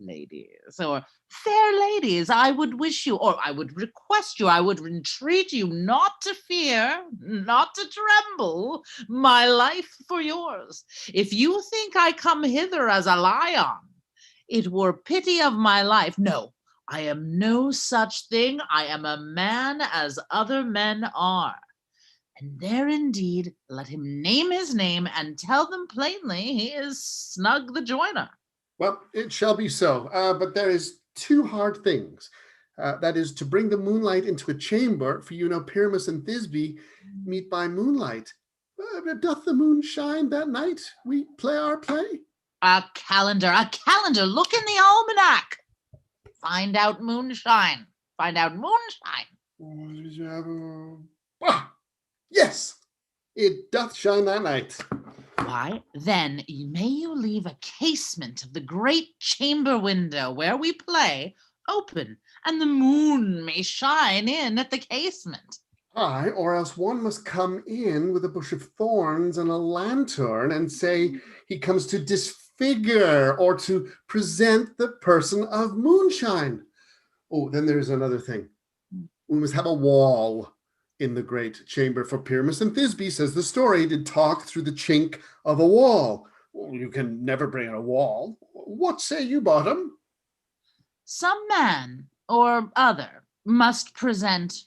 Speaker 4: ladies, or fair ladies, I would wish you, or I would request you, I would entreat you not to fear, not to tremble, my life for yours. If you think I come hither as a lion, it were pity of my life. No, I am no such thing. I am a man as other men are. And there indeed, let him name his name and tell them plainly he is Snug the Joiner.
Speaker 1: Well, it shall be so, but there is 2 hard things. That is to bring the moonlight into a chamber, for you know Pyramus and Thisbe meet by moonlight. Doth the moon shine that night we play our play?
Speaker 4: A calendar, look in the almanac. Find out moonshine,
Speaker 1: Yes, it doth shine that night.
Speaker 4: Why, then may you leave a casement of the great chamber window where we play open, and the moon may shine in at the casement.
Speaker 1: Aye, or else one must come in with a bush of thorns and a lantern and say he comes to disfigure or to present the person of moonshine. Oh, then there's another thing. We must have a wall in the great chamber, for Pyramus and Thisbe, says the story, did talk through the chink of a wall. Well, you can never bring in a wall. What say you, Bottom?
Speaker 4: Some man or other must present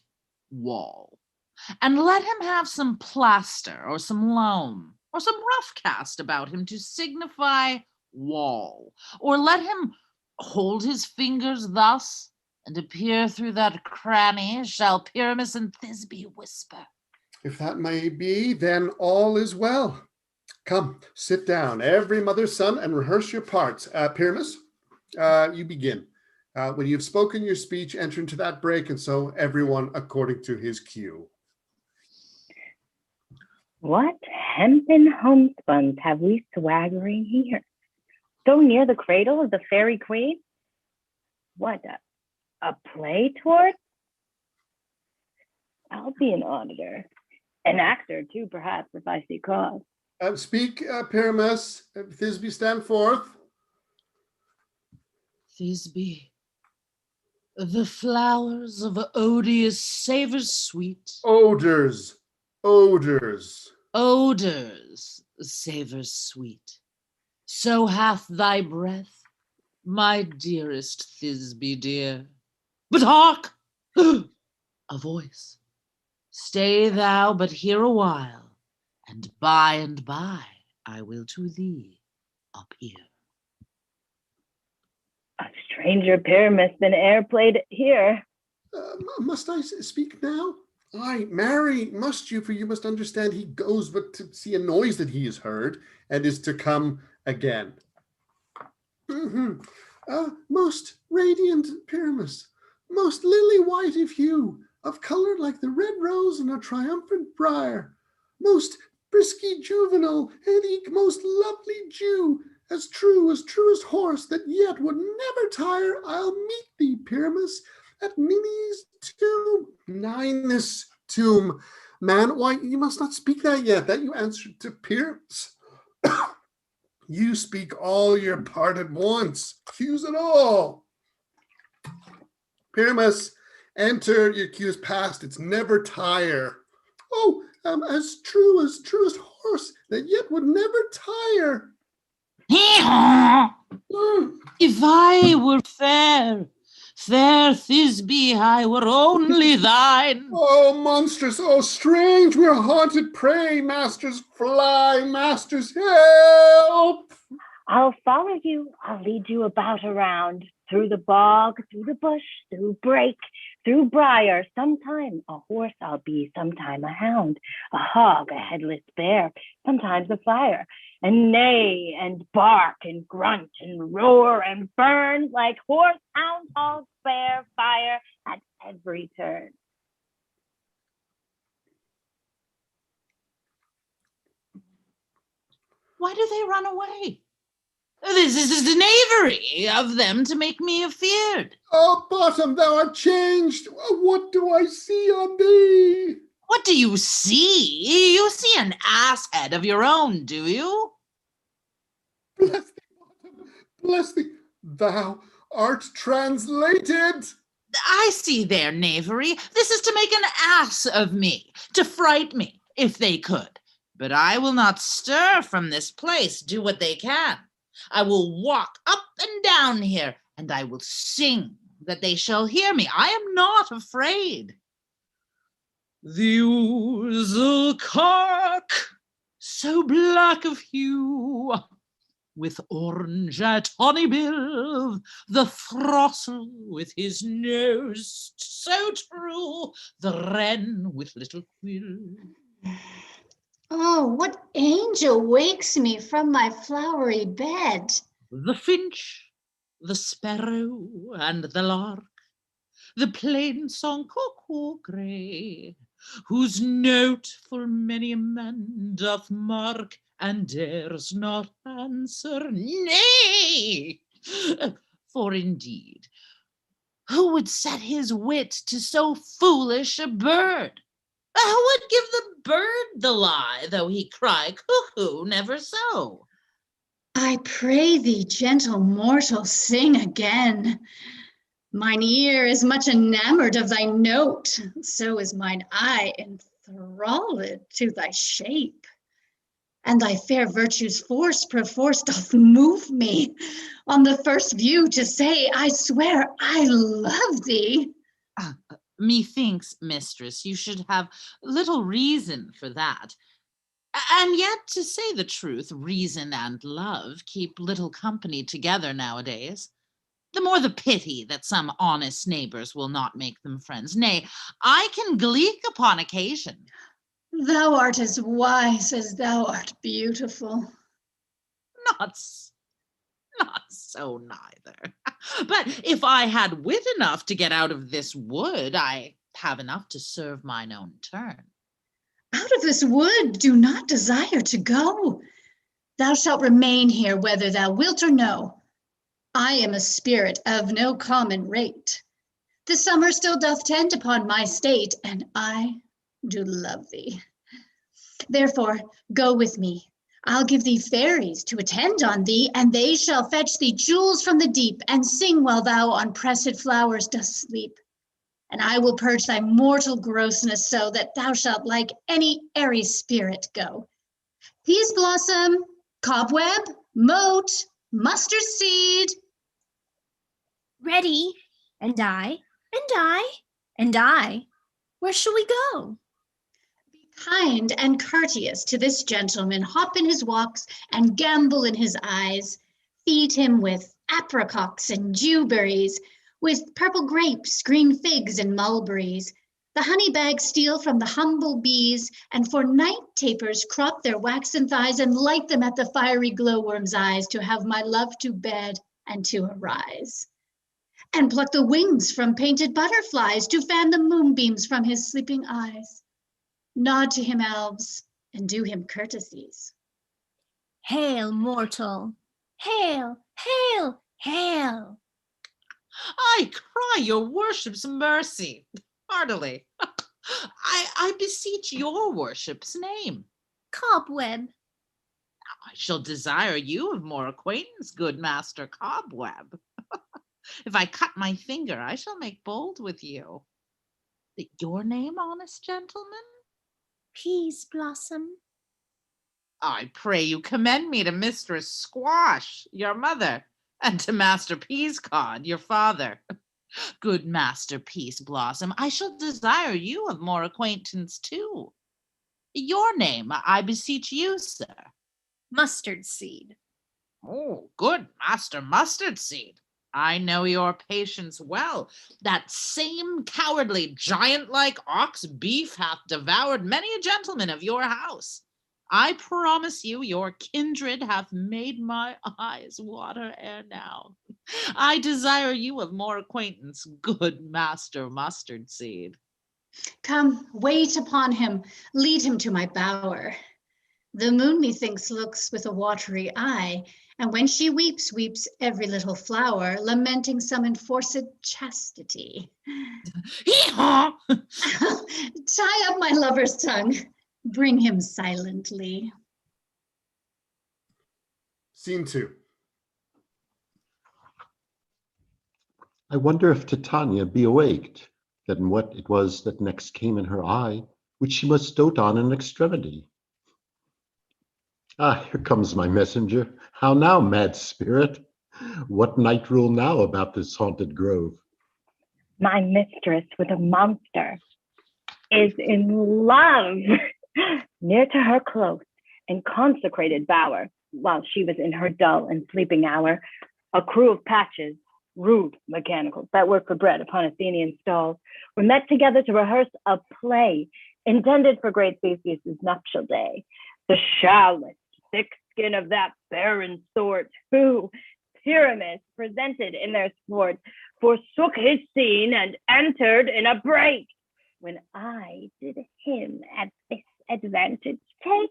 Speaker 4: wall, and let him have some plaster or some loam or some rough cast about him to signify wall, or let him hold his fingers thus, and appear through that cranny shall Pyramus and Thisbe whisper.
Speaker 1: If that may be, then all is well. Come, sit down, every mother's son, and rehearse your parts. Pyramus, you begin. When you've spoken your speech, enter into that break, and so everyone according to his cue.
Speaker 9: What hempen homespuns have we swaggering here? So near the cradle of the fairy queen? What, a play toward? I'll be an auditor. An actor, too, perhaps, if I see cause.
Speaker 1: Speak, Pyramus. Thisbe, stand forth.
Speaker 4: Thisbe, the flowers of odious savors sweet.
Speaker 1: Odors. Odors
Speaker 4: Savors sweet. So hath thy breath, my dearest Thisbe dear. But hark! A voice. Stay thou but here a while, and by I will to thee appear.
Speaker 9: A stranger Pyramus than e'er played here.
Speaker 1: Must I speak now? Aye, marry, must you, for you must understand he goes but to see a noise that he has heard, and is to come again. Most radiant Pyramus, most lily-white of hue, of colour like the red rose in a triumphant briar, most brisky juvenile, and eke most lovely Jew, as true as horse, that yet would never tire, I'll meet thee, Pyramus, at Ninus' tomb. Man, why, you must not speak that yet. That you answered to Pyramus. You speak all your part at once. Accuse it all. Pyramus, enter, your cues past. It's never tire. Oh, as true as horse, that yet would never tire.
Speaker 4: If I were fair, fair Thisbe, I were only thine.
Speaker 1: Oh, monstrous, oh, strange, we're haunted prey. Masters, fly, masters, help!
Speaker 9: I'll follow you. I'll lead you about around, through the bog, through the bush, through brake, through briar. Sometime a horse I'll be, sometime a hound, a hog, a headless bear, sometimes a fire, and neigh and bark and grunt and roar and burn like horse, hound, hog, bear, fire at every turn.
Speaker 4: Why do they run away? This is the knavery of them to make me afeard.
Speaker 1: Oh, Bottom, thou art changed. What do I see on thee?
Speaker 4: What do you see? You see an ass head of your own, do you?
Speaker 1: Bless thee, Bottom, bless thee. Thou art translated.
Speaker 4: I see their knavery. This is to make an ass of me, to fright me, if they could. But I will not stir from this place, do what they can. I will walk up and down here, and I will sing that they shall hear me. I am not afraid. The ouzel cark, so black of hue, with orange at honey bill, the throstle with his nose so true, the wren with little quill.
Speaker 6: Oh, what angel wakes me from my flowery bed?
Speaker 4: The finch, the sparrow, and the lark, the plain song cuckoo grey, whose note full many a man doth mark, and dares not answer nay. For indeed, who would set his wit to so foolish a bird? Who would give the bird the lie, though he cry cuckoo never so?
Speaker 6: I pray thee, gentle mortal, sing again. Mine ear is much enamored of thy note, so is mine eye enthralled to thy shape. And thy fair virtue's force perforce doth move me on the first view to say, I swear I love thee.
Speaker 4: Methinks, mistress, you should have little reason for that. And yet, to say the truth, reason and love keep little company together nowadays. The more the pity that some honest neighbors will not make them friends. Nay, I can gleek upon occasion.
Speaker 6: Thou art as wise as thou art beautiful.
Speaker 4: Not so neither. But if I had wit enough to get out of this wood, I have enough to serve mine own turn.
Speaker 6: Out of this wood do not desire to go. Thou shalt remain here whether thou wilt or no. I am a spirit of no common rate. The summer still doth tend upon my state, and I do love thee. Therefore, go with me. I'll give thee fairies to attend on thee, and they shall fetch thee jewels from the deep, and sing while thou on pressed flowers dost sleep. And I will purge thy mortal grossness so that thou shalt like any airy spirit go. Peas blossom, cobweb, moat, mustard seed.
Speaker 8: Ready, and I, and I, and I. Where shall we go?
Speaker 6: Be kind and courteous to this gentleman, hop in his walks and gambol in his eyes. Feed him with apricots and dewberries, with purple grapes, green figs, and mulberries. The honey bags steal from the humble bees, and for night tapers crop their waxen thighs and light them at the fiery glowworm's eyes to have my love to bed and to arise. And pluck the wings from painted butterflies to fan the moonbeams from his sleeping eyes. Nod to him, elves, and do him courtesies.
Speaker 8: Hail, mortal! Hail, hail, hail!
Speaker 4: I cry your worship's mercy, heartily. I beseech your worship's name.
Speaker 8: Cobweb.
Speaker 4: I shall desire you of more acquaintance, good Master Cobweb. If I cut my finger, I shall make bold with you. Your name, honest gentleman?
Speaker 8: Peas Blossom.
Speaker 4: I pray you commend me to Mistress Squash, your mother, and to Master Peascod, your father. Good Master Peas Blossom, I shall desire you of more acquaintance too. Your name, I beseech you, sir.
Speaker 8: Mustard Seed.
Speaker 4: Oh, good Master Mustard Seed. I know your patience well. That same cowardly giant-like ox beef hath devoured many a gentleman of your house. I promise you, your kindred hath made my eyes water ere now. I desire you of more acquaintance, good Master Mustard Seed.
Speaker 6: Come, wait upon him, lead him to my bower. The moon, methinks, looks with a watery eye, and when she weeps, weeps every little flower, lamenting some enforced chastity.
Speaker 4: Hee-haw!
Speaker 6: Tie up my lover's tongue, bring him silently.
Speaker 1: Scene 2.
Speaker 7: I wonder if Titania be awaked, then what it was that next came in her eye, which she must dote on in extremity. Ah, here comes my messenger. How now, mad spirit? What night rule now about this haunted grove?
Speaker 9: My mistress with a monster is in love. Near to her close and consecrated bower, while she was in her dull and sleeping hour, a crew of patches, rude mechanicals that work for bread upon Athenian stalls, were met together to rehearse a play intended for great Theseus' nuptial day. The shallowest thick skin of that barren sort, who, Pyramus presented in their sport, forsook his scene and entered in a break, when I did him at this advantage take,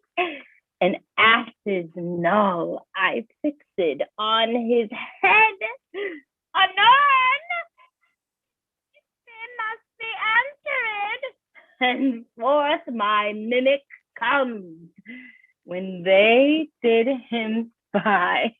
Speaker 9: an ass's null I fixed on his head. Anon, sin must be answered, and forth my mimic comes, when they did him spy,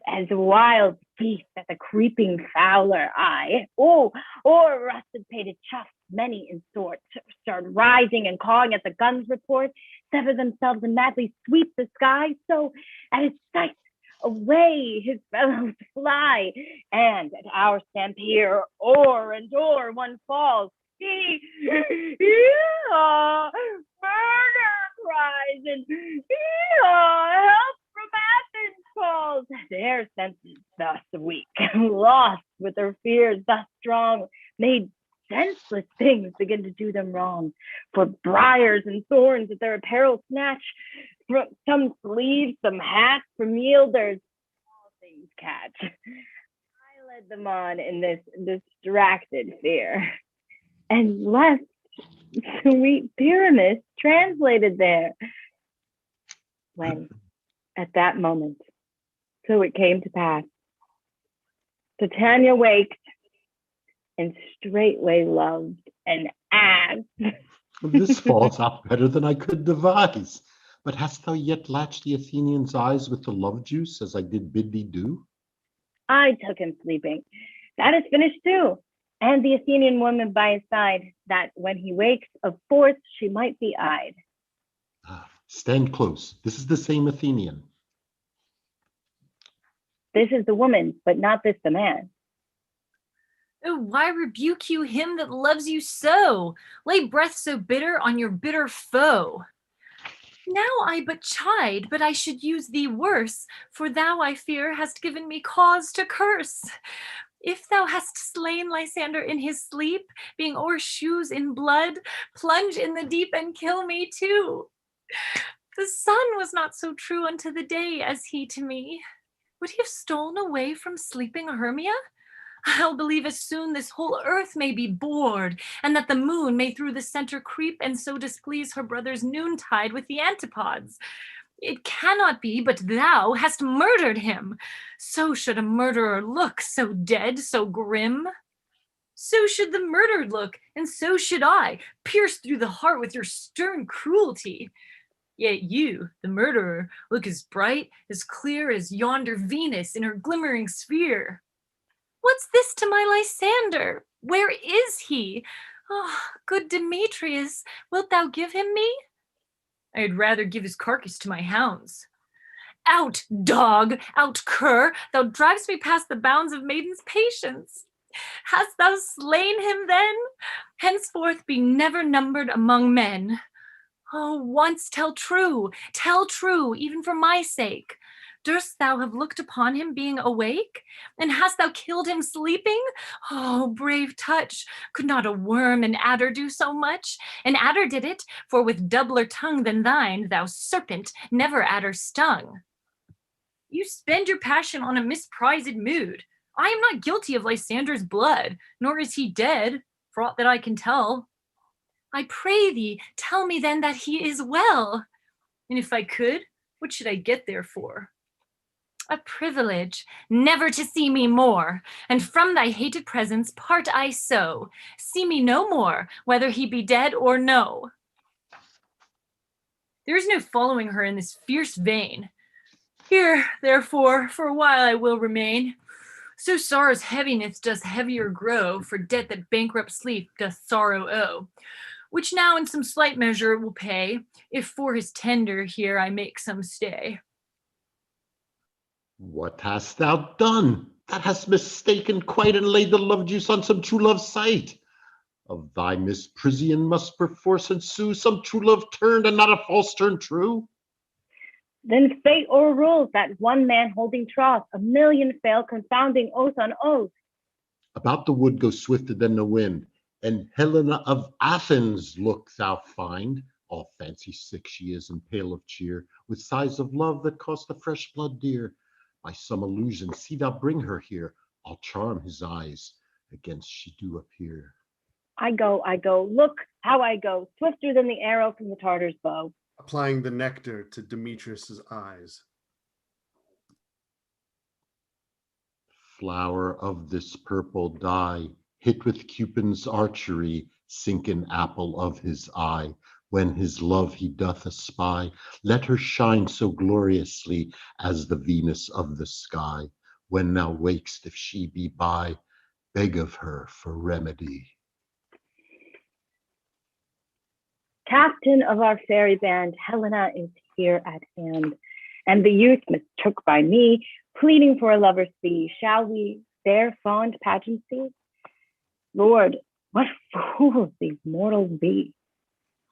Speaker 9: as wild beasts at the creeping fowler eye, or rusted pated chuffs, many in sort, start rising and cawing at the gun's report, sever themselves and madly sweep the sky, so at his sight away his fellows fly, and at our stampede o'er and o'er one falls. Murder cries, and help from Athens calls. Their senses thus weak, lost with their fears thus strong, made senseless things begin to do them wrong. For briars and thorns at their apparel snatch, from some sleeves, some hats, from yielders, all things catch. I led them on in this distracted fear, and left sweet Pyramus translated there. When at that moment, so it came to pass, Titania waked and straightway loved an ass.
Speaker 7: This falls out better than I could devise. But hast thou yet latched the Athenian's eyes with the love juice, as I did bid thee do?
Speaker 9: I took him sleeping. That is finished too. And the Athenian woman by his side, that when he wakes, of force she might be eyed.
Speaker 7: Stand close. This is the same Athenian.
Speaker 9: This is the woman, but not this the man.
Speaker 3: Oh, why rebuke you him that loves you so? Lay breath so bitter on your bitter foe. Now I but chide, but I should use thee worse, for thou, I fear, hast given me cause to curse. If thou hast slain Lysander in his sleep, being o'er shoes in blood, plunge in the deep and kill me too. The sun was not so true unto the day as he to me. Would he have stolen away from sleeping Hermia? I'll believe as soon this whole earth may be bored, and that the moon may through the center creep, and so displease her brother's noontide with the antipods. It cannot be but thou hast murdered him. So should a murderer look, so dead, so grim. So should the murdered look, and so should I, pierced through the heart with your stern cruelty. Yet you, the murderer, look as bright, as clear as yonder Venus in her glimmering sphere. What's this to my Lysander? Where is he? Oh, good Demetrius, wilt thou give him me? I'd rather give his carcass to my hounds. Out, dog, out, cur, thou drivest me past the bounds of maiden's patience. Hast thou slain him then? Henceforth be never numbered among men. Oh, once tell true, even for my sake. Durst thou have looked upon him being awake? And hast thou killed him sleeping? Oh, brave touch! Could not a worm and adder do so much? An adder did it, for with doubler tongue than thine, thou serpent, never adder stung. You spend your passion on a misprized mood. I am not guilty of Lysander's blood, nor is he dead, for aught that I can tell. I pray thee, tell me then that he is well. And if I could, what should I get therefore? A privilege, never to see me more, and from thy hated presence part I so. See me no more, whether he be dead or no. There is no following her in this fierce vein. Here, therefore, for a while I will remain. So sorrow's heaviness does heavier grow, for debt that bankrupt sleep doth sorrow owe, which now in some slight measure will pay, if for his tender here I make some stay.
Speaker 7: What hast thou done? That hast mistaken quite and laid the love juice on some true love's sight. Of thy misprision must perforce ensue some true love turned and not a false turn true.
Speaker 9: Then fate o'errules that one man holding troth, a million fail, confounding oath on oath.
Speaker 7: About the wood go swifter than the wind, and Helena of Athens look thou find. All fancy sick she is and pale of cheer, with sighs of love that cost the fresh blood dear. By some illusion see thou bring her here, I'll charm his eyes against she do appear.
Speaker 9: I go, look how I go, swifter than the arrow from the Tartar's bow.
Speaker 1: Applying the nectar to Demetrius's eyes.
Speaker 7: Flower of this purple dye, hit with Cupid's archery, sink an apple of his eye. When his love he doth espy, let her shine so gloriously as the Venus of the sky. When thou wakest, if she be by, beg of her for remedy.
Speaker 9: Captain of our fairy band, Helena is here at hand, and the youth mistook by me, pleading for a lover's fee. Shall we their fond pageancy? Lord, what fools these mortals be!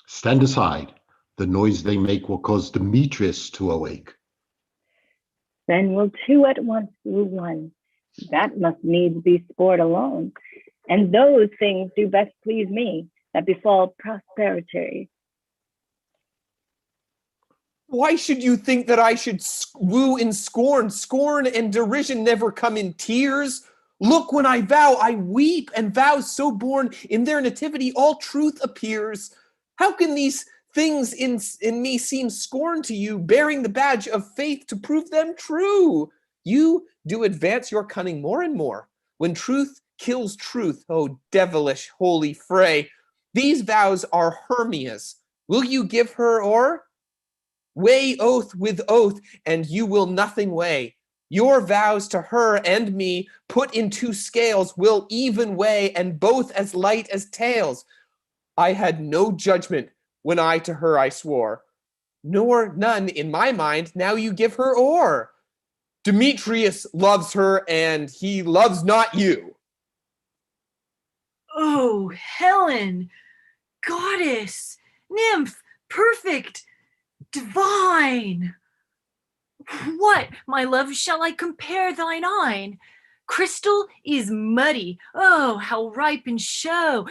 Speaker 7: Stand aside. The noise they make will cause Demetrius to awake.
Speaker 9: Then will two at once woo one. That must needs be sport alone. And those things do best please me, that befall prosperity.
Speaker 5: Why should you think that I should woo in scorn? Scorn and derision never come in tears. Look, when I vow, I weep, and vows so born in their nativity, all truth appears. How can these things in me seem scorn to you, bearing the badge of faith to prove them true? You do advance your cunning more and more. When truth kills truth, oh devilish holy fray, these vows are Hermia's. Will you give her or? Weigh oath with oath, and you will nothing weigh. Your vows to her and me, put in two scales, will even weigh, and both as light as tails. I had no judgment when I to her I swore, nor none in my mind now you give her o'er. Demetrius loves her, and he loves not you.
Speaker 3: Oh, Helen, goddess, nymph, perfect, divine. What, my love, shall I compare thine eyne? Crystal is muddy. Oh, how ripe in show.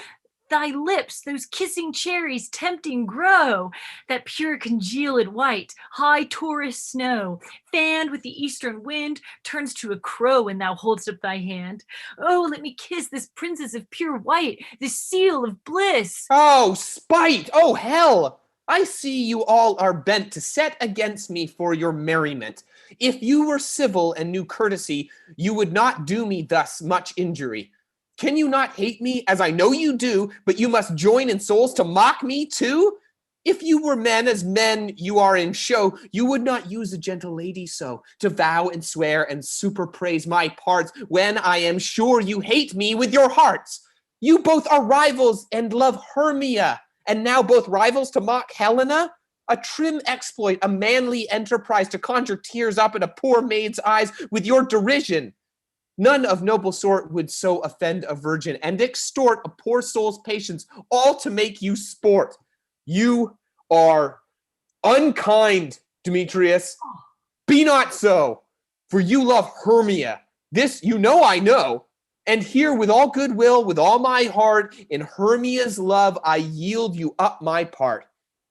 Speaker 3: Thy lips, those kissing cherries tempting grow. That pure congealed white, high Taurus snow, fanned with the eastern wind, turns to a crow when thou holdst up thy hand. Oh, let me kiss this princess of pure white, this seal of bliss.
Speaker 5: Oh, spite! Oh, hell! I see you all are bent to set against me for your merriment. If you were civil and knew courtesy, you would not do me thus much injury. Can you not hate me, as I know you do, but you must join in souls to mock me too? If you were men as men you are in show, you would not use a gentle lady so, to vow and swear and super praise my parts, when I am sure you hate me with your hearts. You both are rivals and love Hermia, and now both rivals to mock Helena? A trim exploit, a manly enterprise to conjure tears up in a poor maid's eyes with your derision. None of noble sort would so offend a virgin and extort a poor soul's patience, all to make you sport. You are unkind, Demetrius. Be not so, for you love Hermia. This you know I know. And here with all goodwill, with all my heart, in Hermia's love I yield you up my part.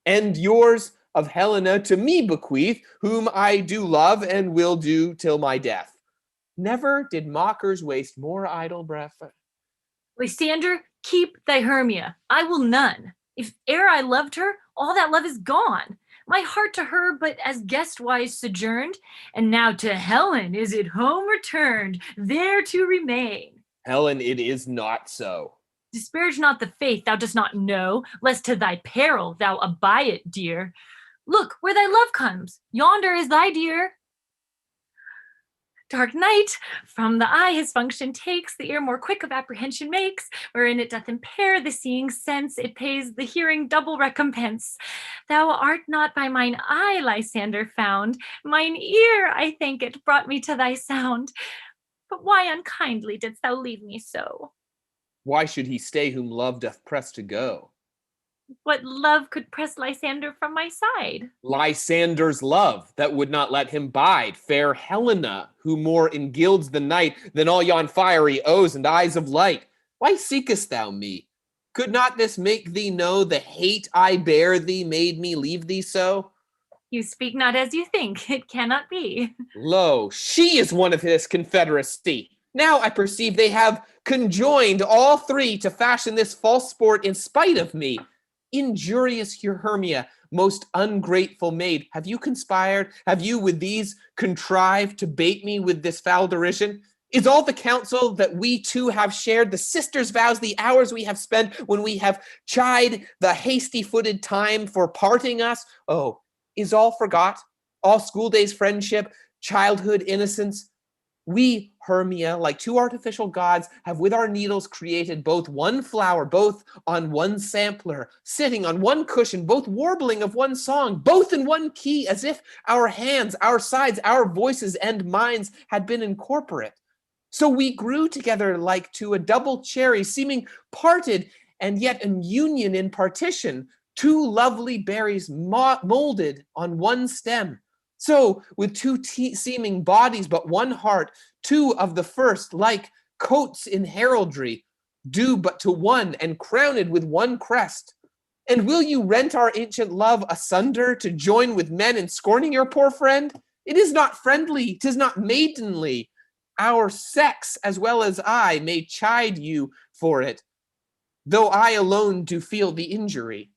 Speaker 5: And yours of Helena to me bequeath, whom I do love and will do till my death. Never did mockers waste more idle breath.
Speaker 3: Lysander, keep thy Hermia. I will none. If e'er I loved her, all that love is gone. My heart to her but as guest-wise sojourned, and now to Helen is it home returned, there to remain.
Speaker 5: Helen, it is not so.
Speaker 3: Disparage not the faith thou dost not know, lest to thy peril thou abide it, dear. Look where thy love comes, yonder is thy dear. Dark night, from the eye his function takes, the ear more quick of apprehension makes, wherein it doth impair the seeing sense, it pays the hearing double recompense. Thou art not by mine eye, Lysander, found, mine ear, I thank it, brought me to thy sound. But why unkindly didst thou leave me so?
Speaker 5: Why should he stay whom love doth press to go?
Speaker 3: What love could press Lysander from my side?
Speaker 5: Lysander's love that would not let him bide, fair Helena, who more engilds the night than all yon fiery O's and eyes of light. Why seekest thou me? Could not this make thee know the hate I bear thee made me leave thee so?
Speaker 3: You speak not as you think, it cannot be.
Speaker 5: Lo, she is one of his confederacy. Now I perceive they have conjoined all three to fashion this false sport in spite of me. Injurious Hermia, most ungrateful maid, have you conspired? Have you with these contrived to bait me with this foul derision? Is all the counsel that we two have shared, the sisters' vows, the hours we have spent when we have chid the hasty-footed time for parting us? Oh, is all forgot? All school days' friendship, childhood innocence? We, Hermia, like two artificial gods, have with our needles created both one flower, both on one sampler, sitting on one cushion, both warbling of one song, both in one key, as if our hands, our sides, our voices and minds had been incorporate. So we grew together like to a double cherry, seeming parted and yet in union in partition, two lovely berries molded on one stem. So, with two seeming bodies but one heart, two of the first, like coats in heraldry, due but to one and crowned with one crest. And will you rent our ancient love asunder to join with men in scorning your poor friend? It is not friendly, 'tis not maidenly. Our sex, as well as I, may chide you for it, though I alone do feel the injury.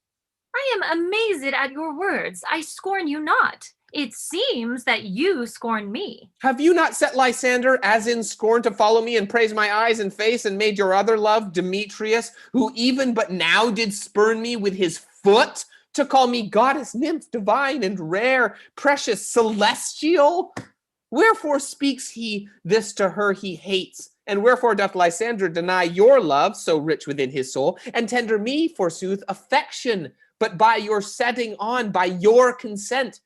Speaker 3: I am amazed at your words. I scorn you not. It seems that you scorn me.
Speaker 5: Have you not set Lysander as in scorn to follow me and praise my eyes and face, and made your other love, Demetrius, who even but now did spurn me with his foot, to call me goddess, nymph, divine and rare, precious, celestial? Wherefore speaks he this to her he hates? And wherefore doth Lysander deny your love, so rich within his soul, and tender me, forsooth, affection, but by your setting on, by your consent?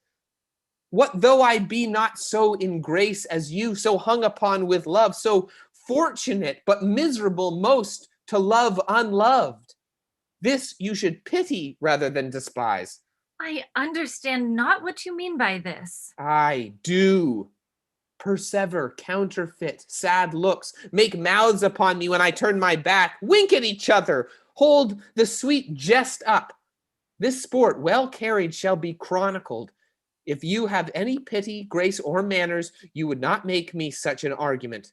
Speaker 5: What though I be not so in grace as you, so hung upon with love, so fortunate but miserable most to love unloved? This you should pity rather than despise.
Speaker 3: I understand not what you mean by this.
Speaker 5: I do. persever, counterfeit, sad looks, make mouths upon me when I turn my back, wink at each other, hold the sweet jest up. This sport, well carried, shall be chronicled. If you have any pity, grace, or manners, you would not make me such an argument.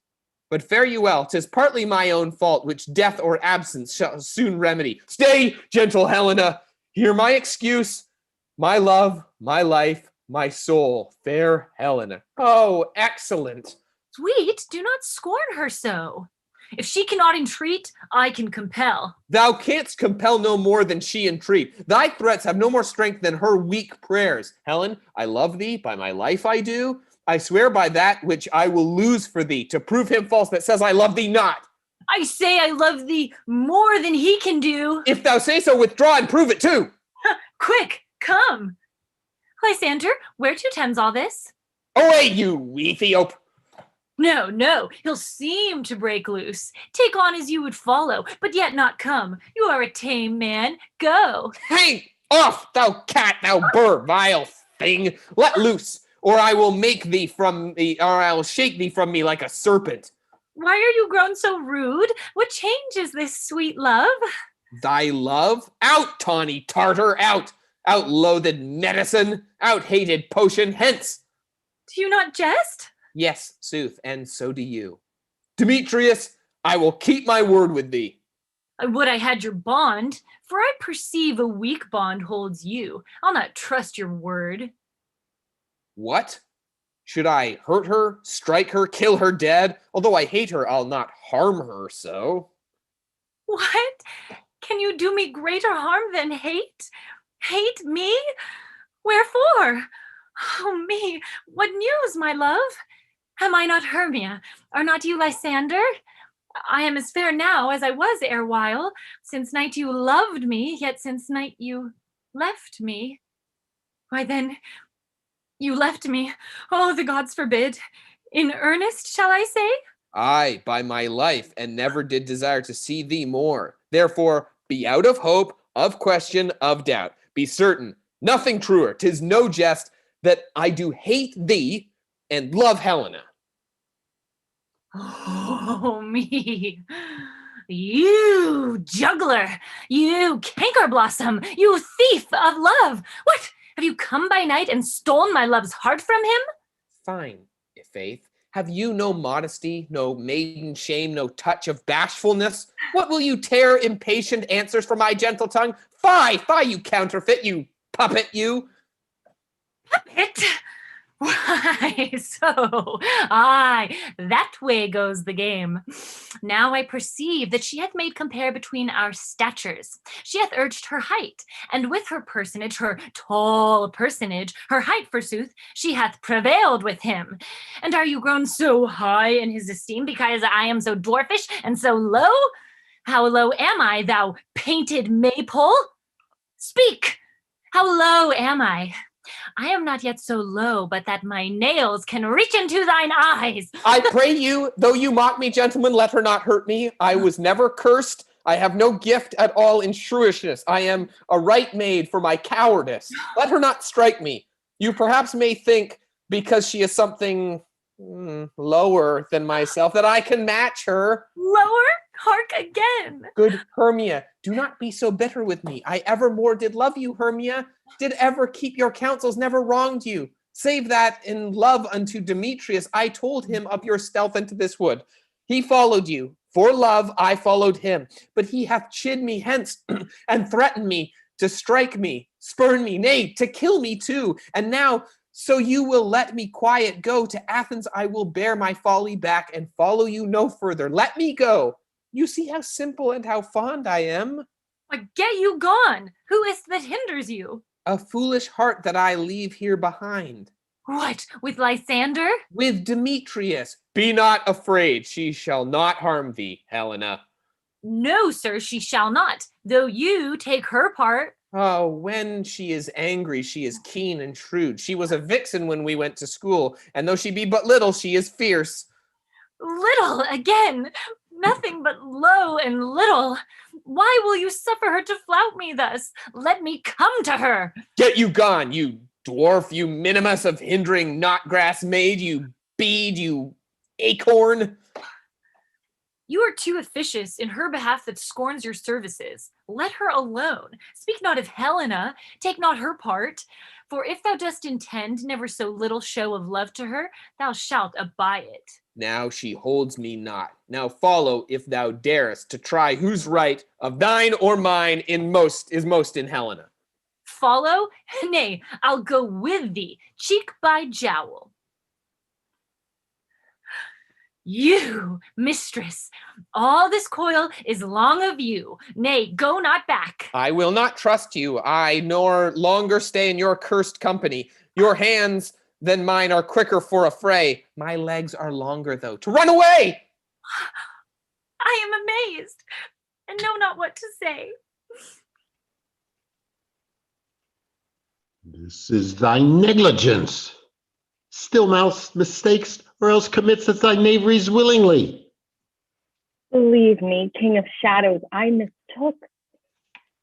Speaker 5: But fare you well, 'tis partly my own fault, which death or absence shall soon remedy. Stay, gentle Helena, hear my excuse, my love, my life, my soul, fair Helena. Oh, excellent.
Speaker 3: Sweet, do not scorn her so. If she cannot entreat, I can compel.
Speaker 5: Thou canst compel no more than she entreat. Thy threats have no more strength than her weak prayers. Helen, I love thee, by my life I do. I swear by that which I will lose for thee, to prove him false that says I love thee not.
Speaker 3: I say I love thee more than he can do.
Speaker 5: If thou say so, withdraw and prove it too.
Speaker 3: Quick, come. Lysander, where to tends all this?
Speaker 5: Away, you Ethiop.
Speaker 3: No, no, he'll seem to break loose. Take on as you would follow, but yet not come. You are a tame man. Go.
Speaker 5: Hang off, thou cat, thou vile thing. Let loose, or I will make thee from me, or I will shake thee from me like a serpent.
Speaker 3: Why are you grown so rude? What change is this, sweet love?
Speaker 5: Thy love? Out, tawny Tartar, out! Out, loathed medicine! Out, hated potion, hence!
Speaker 3: Do you not jest?
Speaker 5: Yes, sooth, and so do you. Demetrius, I will keep my word with thee.
Speaker 3: I would I had your bond, for I perceive a weak bond holds you. I'll not trust your word.
Speaker 5: What? Should I hurt her, strike her, kill her dead? Although I hate her, I'll not harm her so.
Speaker 3: What? Can you do me greater harm than hate? Hate me? Wherefore? Oh me, what news, my love? Am I not Hermia? Are not you Lysander? I am as fair now as I was erewhile. Since night you loved me, yet since night you left me. Why then, you left me. Oh, the gods forbid. In earnest, shall I say?
Speaker 5: Aye, by my life, and never did desire to see thee more. Therefore, be out of hope, of question, of doubt. Be certain, nothing truer, 'tis no jest, that I do hate thee and love Helena.
Speaker 3: Oh, me. You juggler, you canker blossom, you thief of love. What? Have you come by night and stolen my love's heart from him?
Speaker 5: Fine, i'faith. Have you no modesty, no maiden shame, no touch of bashfulness? What will you tear impatient answers from my gentle tongue? Fie, fie, you counterfeit, you puppet, you.
Speaker 3: Puppet? Why, so, aye, that way goes the game. Now I perceive that she hath made compare between our statures. She hath urged her height, and with her personage, her tall personage, her height forsooth, she hath prevailed with him. And are you grown so high in his esteem because I am so dwarfish and so low? How low am I, thou painted maypole? Speak! How low am I? I am not yet so low, but that my nails can reach into thine eyes.
Speaker 5: I pray you, though you mock me, gentlemen, let her not hurt me. I was never cursed. I have no gift at all in shrewishness. I am a right maid for my cowardice. Let her not strike me. You perhaps may think, because she is something lower than myself, that I can match her.
Speaker 3: Lower? Hark again.
Speaker 5: Good Hermia, do not be so bitter with me. I evermore did love you, Hermia. Did ever keep your counsels, never wronged you. Save that in love unto Demetrius, I told him of your stealth into this wood. He followed you. For love, I followed him. But he hath chid me hence and threatened me to strike me, spurn me, nay, to kill me too. And now, so you will let me quiet go to Athens, I will bear my folly back and follow you no further. Let me go. You see how simple and how fond I am.
Speaker 3: But get you gone. Who is that hinders you?
Speaker 5: A foolish heart that I leave here behind.
Speaker 3: What, with Lysander?
Speaker 5: With Demetrius. Be not afraid. She shall not harm thee, Helena.
Speaker 3: No, sir, she shall not, though you take her part.
Speaker 5: Oh, when she is angry, she is keen and shrewd. She was a vixen when we went to school, and though she be but little, she is fierce.
Speaker 3: Little again. Nothing but low and little. Why will you suffer her to flout me thus? Let me come to her.
Speaker 5: Get you gone, you dwarf, you minimus of hindering knot-grass maid, you bead, you acorn.
Speaker 3: You are too officious in her behalf that scorns your services. Let her alone. Speak not of Helena, take not her part. For if thou dost intend never so little show of love to her, thou shalt abye it.
Speaker 5: Now she holds me not. Now follow, if thou darest, to try whose right of thine or mine is most in Helena.
Speaker 3: Follow? Nay, I'll go with thee, cheek by jowl. You, mistress, all this coil is long of you. Nay, go not back.
Speaker 5: I will not trust you, I nor longer stay in your cursed company. Your hands than mine are quicker for a fray. My legs are longer, though, to run away.
Speaker 3: I am amazed and know not what to say.
Speaker 7: This is thy negligence. Still mistakes, or else commits thy knaveries willingly.
Speaker 9: Believe me, King of Shadows, I mistook.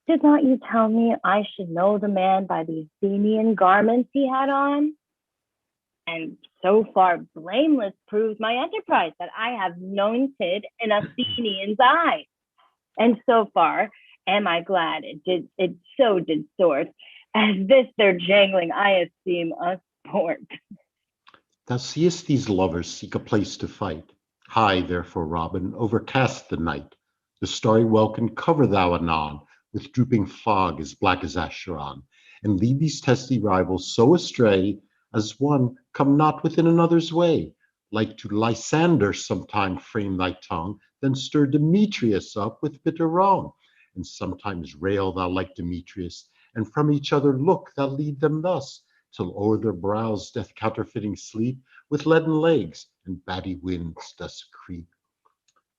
Speaker 9: Did not you tell me I should know the man by the Athenian garments he had on? And so far blameless proves my enterprise that I have anointed an Athenian's eye. And so far am I glad it so did sort, as this their jangling I esteem a sport.
Speaker 7: Thou seest these lovers seek a place to fight. High, therefore, Robin, overcast the night. The starry welkin cover thou anon with drooping fog as black as Acheron, and lead these testy rivals so astray as one come not within another's way. Like to Lysander sometime frame thy tongue, then stir Demetrius up with bitter wrong. And sometimes rail thou like Demetrius, and from each other look thou lead them thus, till o'er their brows doth counterfeiting sleep, with leaden legs and batty winds does creep.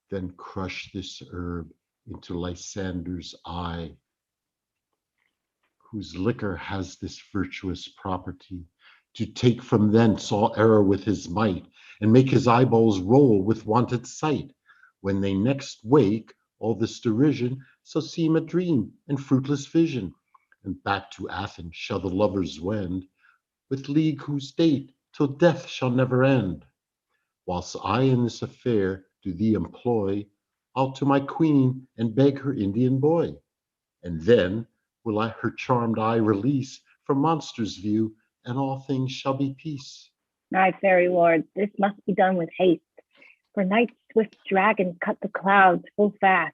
Speaker 7: Then crush this herb into Lysander's eye, whose liquor has this virtuous property, to take from thence all error with his might, and make his eyeballs roll with wonted sight. When they next wake, all this derision shall seem a dream and fruitless vision, and back to Athens shall the lovers wend, with league whose date till death shall never end. Whilst I in this affair do thee employ, I'll to my queen and beg her Indian boy, and then will I her charmed eye release from monsters' view, and all things shall be peace.
Speaker 9: My fairy lord, this must be done with haste, for night's swift dragons cut the clouds full fast,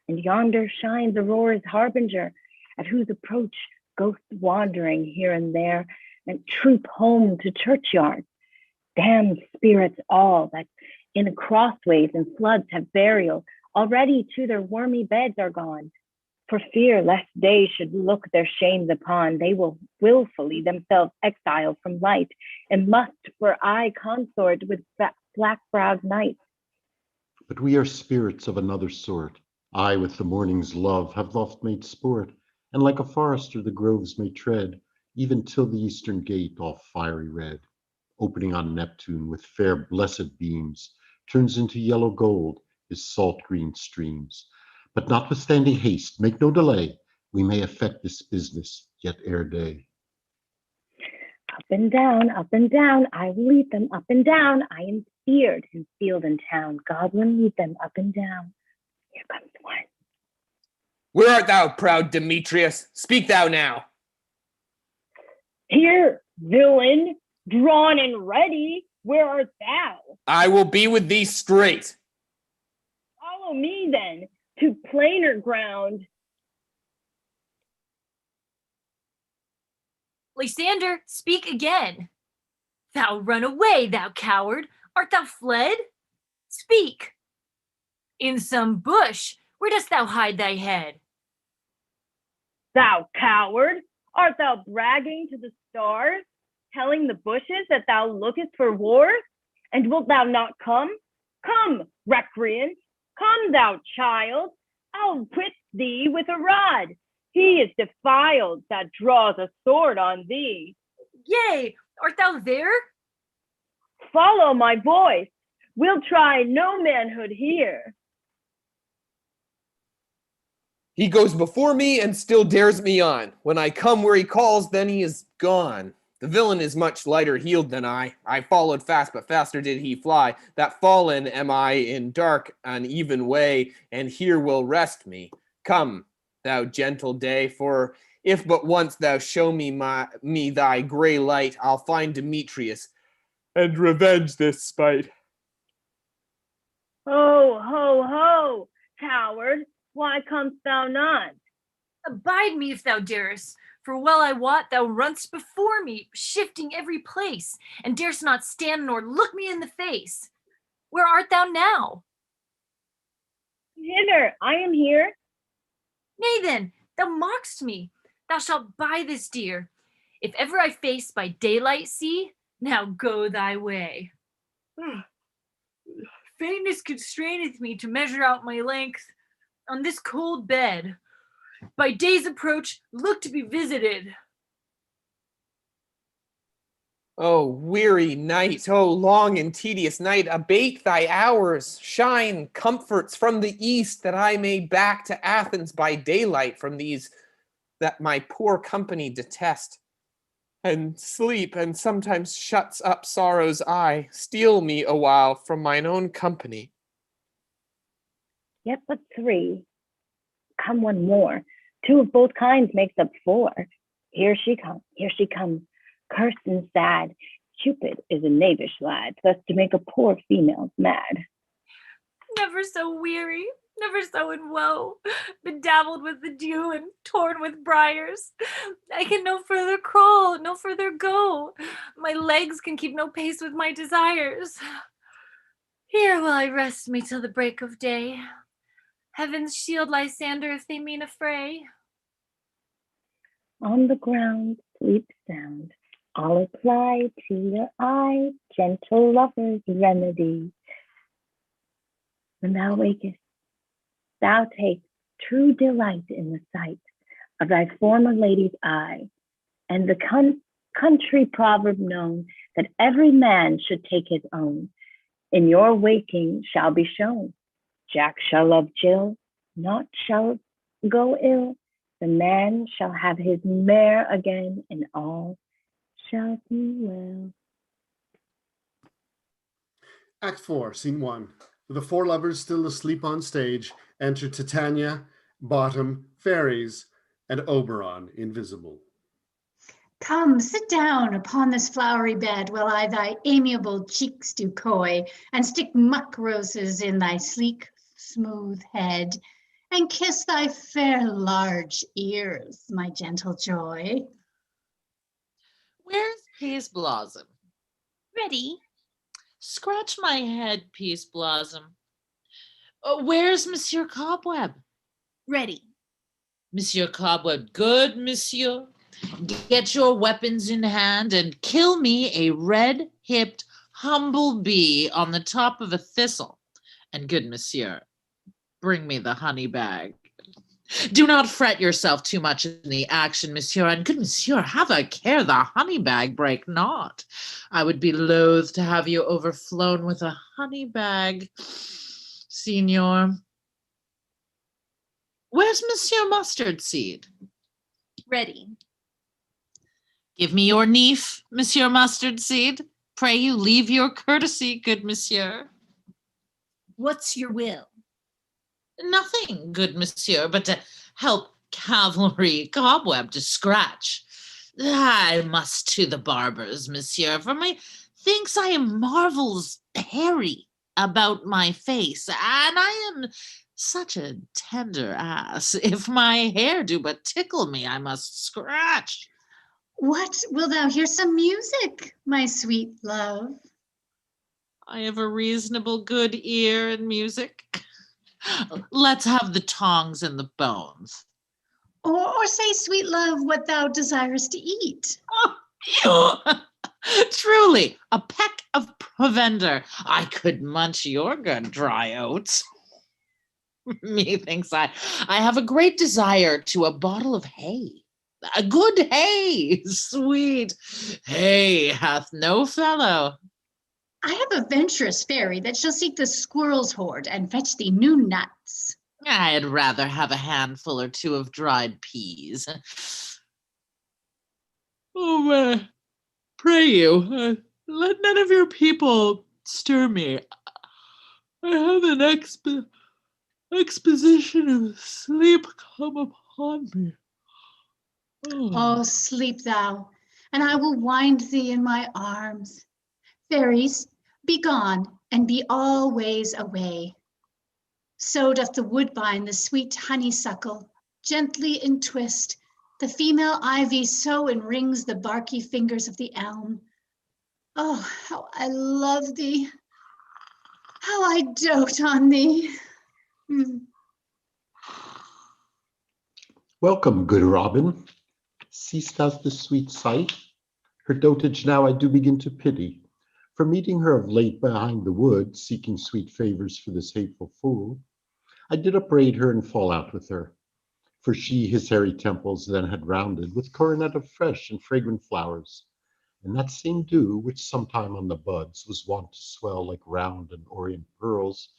Speaker 9: and yonder shines Aurora's harbinger, at whose approach ghosts wandering here and there, and troop home to churchyards. Damned spirits all that in crossways and floods have burial, already to their wormy beds are gone. For fear lest they should look their shames upon, they will willfully themselves exile from light, and must for aye consort with black-browed night.
Speaker 7: But we are spirits of another sort. I with the morning's love have oft made sport, and like a forester the groves may tread, even till the eastern gate all fiery red, opening on Neptune with fair blessed beams, turns into yellow gold his salt green streams. But notwithstanding haste, make no delay, we may effect this business yet ere day.
Speaker 9: Up and down, I will lead them up and down. I am feared in field and town. God will lead them up and down. Here comes one.
Speaker 5: Where art thou, proud Demetrius? Speak thou now.
Speaker 9: Here, villain, drawn and ready. Where art thou?
Speaker 5: I will be with thee straight.
Speaker 9: Follow me then to plainer ground.
Speaker 3: Lysander, speak again. Thou run away, thou coward. Art thou fled? Speak. In some bush, where dost thou hide thy head?
Speaker 9: Thou coward, art thou bragging to the stars, telling the bushes that thou lookest for wars? And wilt thou not come? Come, recreant, come, thou child. I'll quit thee with a rod. He is defiled that draws a sword on thee.
Speaker 3: Yea, art thou there?
Speaker 9: Follow my voice. We'll try no manhood here.
Speaker 5: He goes before me and still dares me on. When I come where he calls, then he is gone. The villain is much lighter heeled than I. I followed fast, but faster did he fly. That fallen am I in dark, uneven way, and here will rest me. Come, thou gentle day, for if but once thou show me thy gray light, I'll find Demetrius and revenge this spite.
Speaker 9: Ho, ho, ho, coward, why comest thou not?
Speaker 3: Abide me if thou darest, for well I wot thou run'st before me, shifting every place, and darest not stand nor look me in the face. Where art thou now?
Speaker 9: Hither, I am here.
Speaker 3: Nay then, thou mock'st me. Thou shalt buy this dear. If ever I face by daylight see, now go thy way. Faintness constraineth me to measure out my length on this cold bed. By day's approach, look to be visited.
Speaker 5: O weary night, O long and tedious night, abate thy hours, shine comforts from the east, that I may back to Athens by daylight from these that my poor company detest. And sleep, and sometimes shuts up sorrow's eye, steal me a while from mine own company.
Speaker 9: Yet but three. Come one more. Two of both kinds makes up four. Here she comes, cursed and sad. Cupid is a knavish lad, thus to make a poor female mad.
Speaker 3: Never so weary, never so in woe, bedabbled with the dew and torn with briars. I can no further crawl, no further go. My legs can keep no pace with my desires. Here will I rest me till the break of day. Heaven's shield Lysander if they mean a fray.
Speaker 9: On the ground, sleep sound. I'll apply to your eye gentle lover's remedy. When thou wakest, thou take true delight in the sight of thy former lady's eye, and the country proverb known that every man should take his own, in your waking shall be shown. Jack shall love Jill, naught shall go ill. The man shall have his mare again, and all shall be well.
Speaker 1: Act 4, Scene 1. The four lovers still asleep on stage enter Titania, Bottom, Fairies, and Oberon, invisible.
Speaker 6: Come, sit down upon this flowery bed, while I thy amiable cheeks do coy, and stick muck roses in thy sleek, smooth head, and kiss thy fair large ears, my gentle joy.
Speaker 4: Where's Peace Blossom?
Speaker 8: Ready?
Speaker 4: Scratch my head, Peace Blossom. Where's Monsieur Cobweb?
Speaker 8: Ready.
Speaker 4: Monsieur Cobweb, good monsieur. Get your weapons in hand and kill me a red-hipped humble bee on the top of a thistle. And good monsieur, bring me the honey bag. Do not fret yourself too much in the action, monsieur, and good monsieur, have a care the honey bag break not. I would be loath to have you overflown with a honey bag, signor. Where's Monsieur Mustard Seed?
Speaker 8: Ready.
Speaker 4: Give me your nief, Monsieur Mustard Seed. Pray you leave your courtesy, good monsieur.
Speaker 8: What's your will?
Speaker 4: Nothing, good monsieur, but to help cavalry Cobweb to scratch. I must to the barber's, monsieur, for my thinks I am marvels hairy about my face, and I am such a tender ass. If my hair do but tickle me, I must scratch.
Speaker 6: What, will thou hear some music, my sweet love?
Speaker 4: I have a reasonable good ear in music. Let's have the tongs and the bones.
Speaker 6: Or say, sweet love, what thou desirest to eat.
Speaker 4: Truly, a peck of provender. I could munch your good dry oats. Methinks I have a great desire to a bottle of hay. A good hay, sweet hay hath no fellow.
Speaker 6: I have a venturous fairy that shall seek the squirrel's hoard and fetch thee new nuts.
Speaker 4: I'd rather have a handful or two of dried peas. Oh,
Speaker 10: pray you, let none of your people stir me. I have an exposition of sleep come upon me.
Speaker 6: Oh, sleep thou, and I will wind thee in my arms. Fairies, be gone, and be always away. So doth the woodbine the sweet honeysuckle gently entwist. The female ivy so enrings the barky fingers of the elm. Oh, how I love thee, how I dote on thee.
Speaker 7: Welcome, good Robin. Seest thou this sweet sight? Her dotage now I do begin to pity. For meeting her of late behind the wood, seeking sweet favors for this hateful fool, I did upbraid her and fall out with her. For she his hairy temples then had rounded with coronet of fresh and fragrant flowers, and that same dew, which sometime on the buds was wont to swell like round and orient pearls,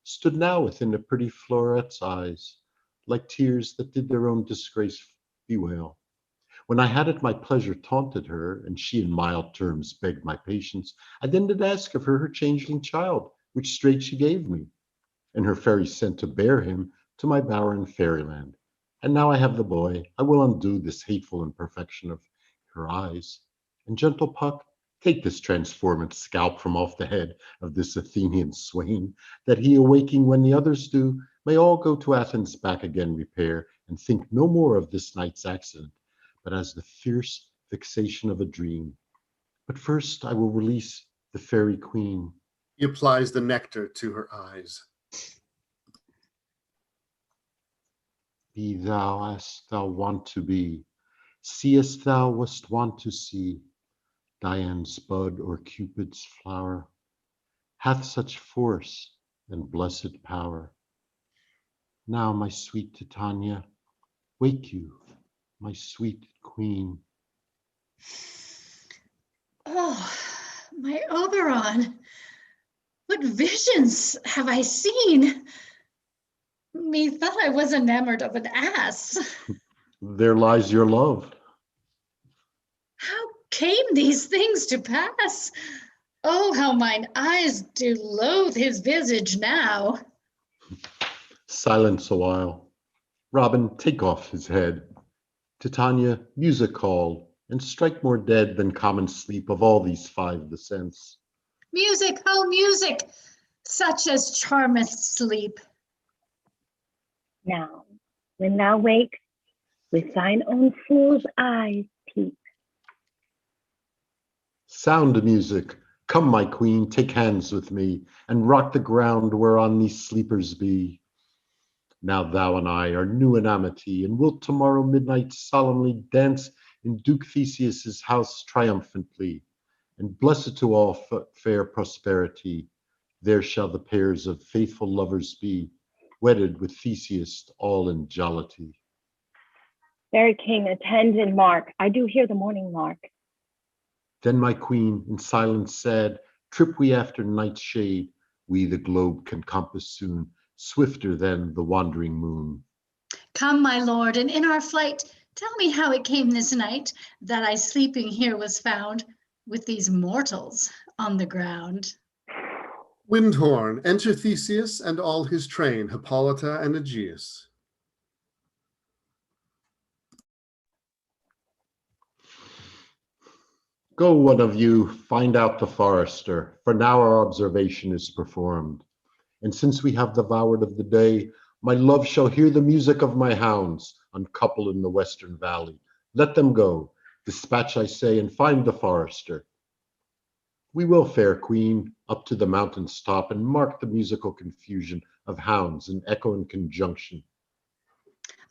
Speaker 7: stood now within the pretty floret's eyes, like tears that did their own disgrace bewail. When I had at my pleasure taunted her, and she in mild terms begged my patience, I then did ask of her her changeling child, which straight she gave me, and her fairy sent to bear him to my bower in fairyland. And now I have the boy, I will undo this hateful imperfection of her eyes. And gentle Puck, take this transformant scalp from off the head of this Athenian swain, that he, awaking when the others do, may all go to Athens back again repair, and think no more of this night's accident, but as the fierce vexation of a dream. But first I will release the fairy queen.
Speaker 1: He applies the nectar to her eyes.
Speaker 7: Be thou as thou want to be, see as thou wast wont to see. Dian's bud or Cupid's flower hath such force and blessed power. Now, my sweet Titania, wake you, my sweet queen.
Speaker 6: Oh, my Oberon, what visions have I seen? Methought I was enamored of an ass.
Speaker 7: There lies your love.
Speaker 6: How came these things to pass? Oh, how mine eyes do loathe his visage now.
Speaker 7: Silence a while. Robin, take off his head. Titania, music call, and strike more dead than common sleep of all these five the sense.
Speaker 6: Music, oh music, such as charmeth sleep.
Speaker 9: Now, when thou wakes, with thine own fool's eyes peep.
Speaker 7: Sound music, come my queen, take hands with me, and rock the ground whereon these sleepers be. Now thou and I are new in amity, and wilt tomorrow midnight solemnly dance in Duke Theseus's house triumphantly, and blessed to all fair prosperity, there shall the pairs of faithful lovers be, wedded with Theseus all in jollity.
Speaker 9: Fairy king, attend and mark. I do hear the morning lark.
Speaker 7: Then my queen in silence said, trip we after night's shade, we the globe can compass soon, swifter than the wandering moon.
Speaker 6: Come, my lord, and in our flight, tell me how it came this night that I sleeping here was found with these mortals on the ground.
Speaker 1: Windhorn, enter Theseus and all his train, Hippolyta and Aegeus.
Speaker 7: Go, one of you, find out the forester, for now our observation is performed. And since we have the voward of the day, my love shall hear the music of my hounds, uncouple in the western valley. Let them go, dispatch I say, and find the forester. We will, fair queen, up to the mountain's top and mark the musical confusion of hounds in echo and conjunction.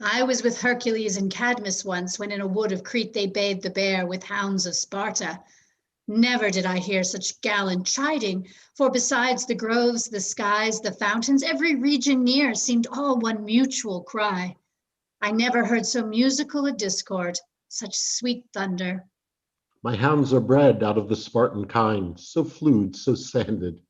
Speaker 6: I was with Hercules and Cadmus once when in a wood of Crete they bayed the bear with hounds of Sparta. Never did I hear such gallant chiding, for besides the groves, the skies, the fountains, every region near seemed all one mutual cry. I never heard so musical a discord, such sweet thunder.
Speaker 7: My hounds are bred out of the Spartan kind, so flued, so sanded,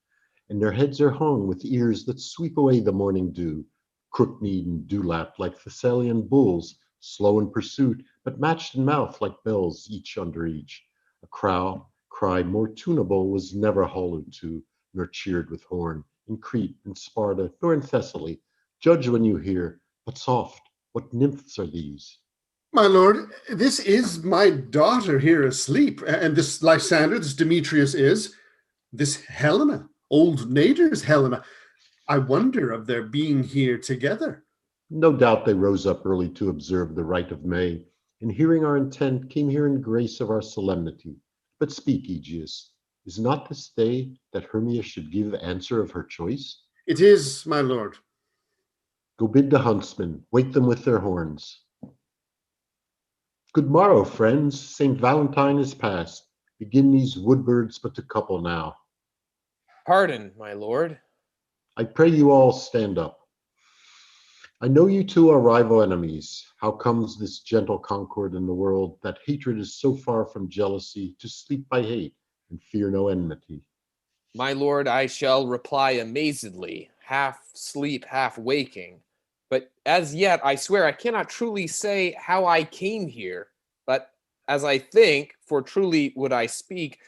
Speaker 7: and their heads are hung with ears that sweep away the morning dew, crook-kneed and dewlapped like Thessalian bulls, slow in pursuit, but matched in mouth like bells, each under each. A crow, cry more tunable was never hallooed to, nor cheered with horn. In Crete, in Sparta, nor in Thessaly. Judge when you hear, but soft, what nymphs are these?
Speaker 1: My lord, this is my daughter here asleep, and this Lysander, this Demetrius is, this Helena, old Nader's Helena. I wonder of their being here together.
Speaker 7: No doubt they rose up early to observe the rite of May, and hearing our intent, came here in grace of our solemnity. But speak, Aegeus, is not this day that Hermia should give answer of her choice?
Speaker 1: It is, my lord.
Speaker 7: Go bid the huntsmen, wake them with their horns. Good morrow, friends, St. Valentine is past. Begin these woodbirds but to couple now.
Speaker 5: Pardon, my lord.
Speaker 7: I pray you all stand up. I know you two are rival enemies. How comes this gentle concord in the world, that hatred is so far from jealousy, to sleep by hate and fear no enmity?
Speaker 5: My lord, I shall reply amazedly, half sleep, half waking. But as yet, I swear I cannot truly say how I came here. But as I think, for truly would I speak,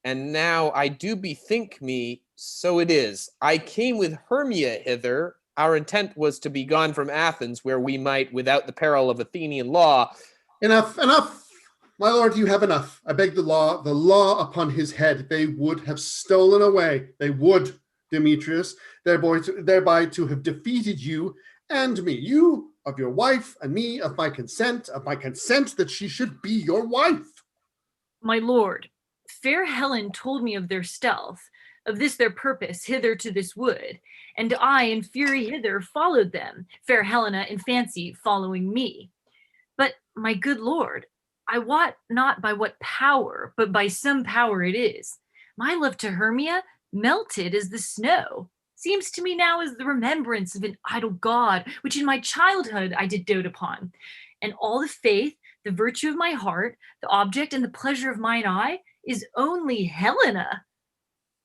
Speaker 5: and now I do bethink me, so it is. I came with Hermia hither. Our intent was to be gone from Athens, where we might, without the peril of Athenian law.
Speaker 1: Enough, enough! My lord, you have enough. I beg the law upon his head. They would have stolen away. They would, Demetrius, thereby to have defeated you and me. You of your wife, and me of my consent that she should be your wife.
Speaker 3: My lord, fair Helen told me of their stealth, of this their purpose hither to this wood, and I in fury hither followed them, fair Helena in fancy following me. But my good lord, I wot not by what power, but by some power it is. My love to Hermia melted as the snow. Seems to me now as the remembrance of an idle god, which in my childhood I did dote upon. And all the faith, the virtue of my heart, the object and the pleasure of mine eye, is only Helena.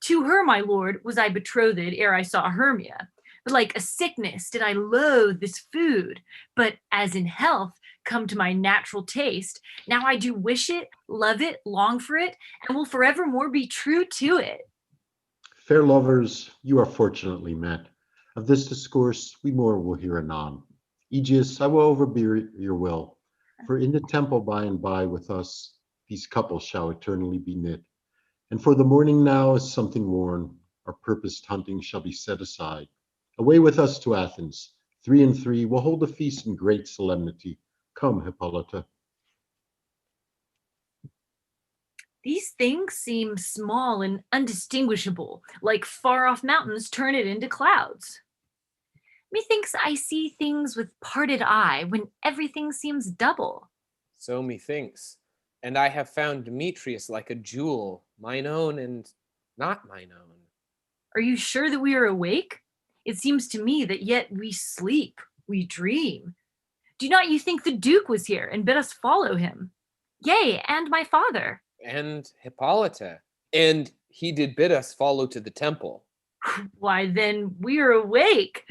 Speaker 3: To her, my lord, was I betrothed ere I saw Hermia. But like a sickness did I loathe this food. But as in health come to my natural taste, now I do wish it, love it, long for it, and will forevermore be true to it.
Speaker 7: Fair lovers, you are fortunately met. Of this discourse we more will hear anon. Aegeus, I will overbear your will, for in the temple by and by with us these couples shall eternally be knit. And for the morning now is something worn, our purposed hunting shall be set aside. Away with us to Athens, 3 and 3, we'll hold a feast in great solemnity. Come, Hippolyta.
Speaker 3: These things seem small and undistinguishable, like far-off mountains turn it into clouds. Methinks I see things with parted eye when everything seems double.
Speaker 5: So methinks. And I have found Demetrius like a jewel, mine own and not mine own.
Speaker 3: Are you sure that we are awake? It seems to me that yet we sleep, we dream. Do not you think the Duke was here and bid us follow him? Yea, and my father.
Speaker 5: And Hippolyta. And he did bid us follow to the temple.
Speaker 3: Why, then we are awake.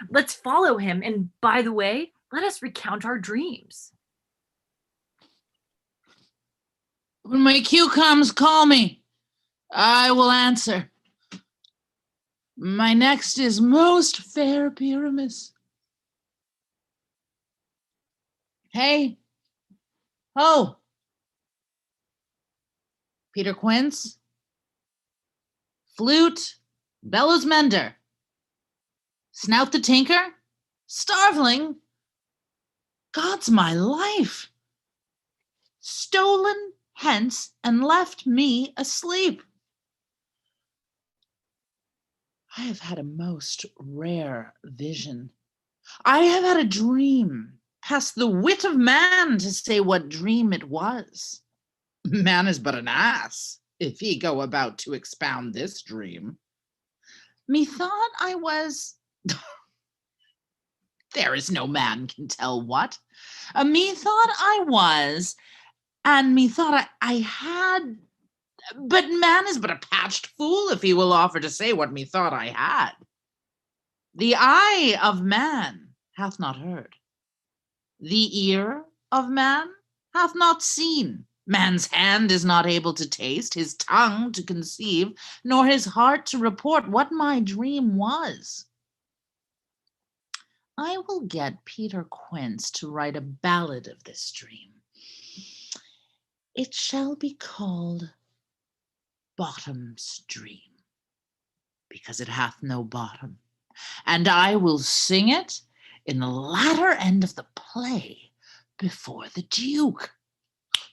Speaker 3: Let's follow him. And by the way, let us recount our dreams.
Speaker 4: When my cue comes, call me. I will answer. My next is most fair Pyramus. Hey. Oh. Peter Quince. Flute. Bellows Mender. Snout the Tinker. Starveling. God's my life. Stolen hence and left me asleep. I have had a most rare vision. I have had a dream, past the wit of man to say what dream it was. Man is but an ass, if he go about to expound this dream. Methought I was... There is no man can tell what. Methought I was, and methought I had... But man is but a patched fool if he will offer to say what methought I had. The eye of man hath not heard. The ear of man hath not seen. Man's hand is not able to taste, his tongue to conceive, nor his heart to report what my dream was. I will get Peter Quince to write a ballad of this dream. It shall be called Bottom's Dream, because it hath no bottom, and I will sing it in the latter end of the play before the Duke.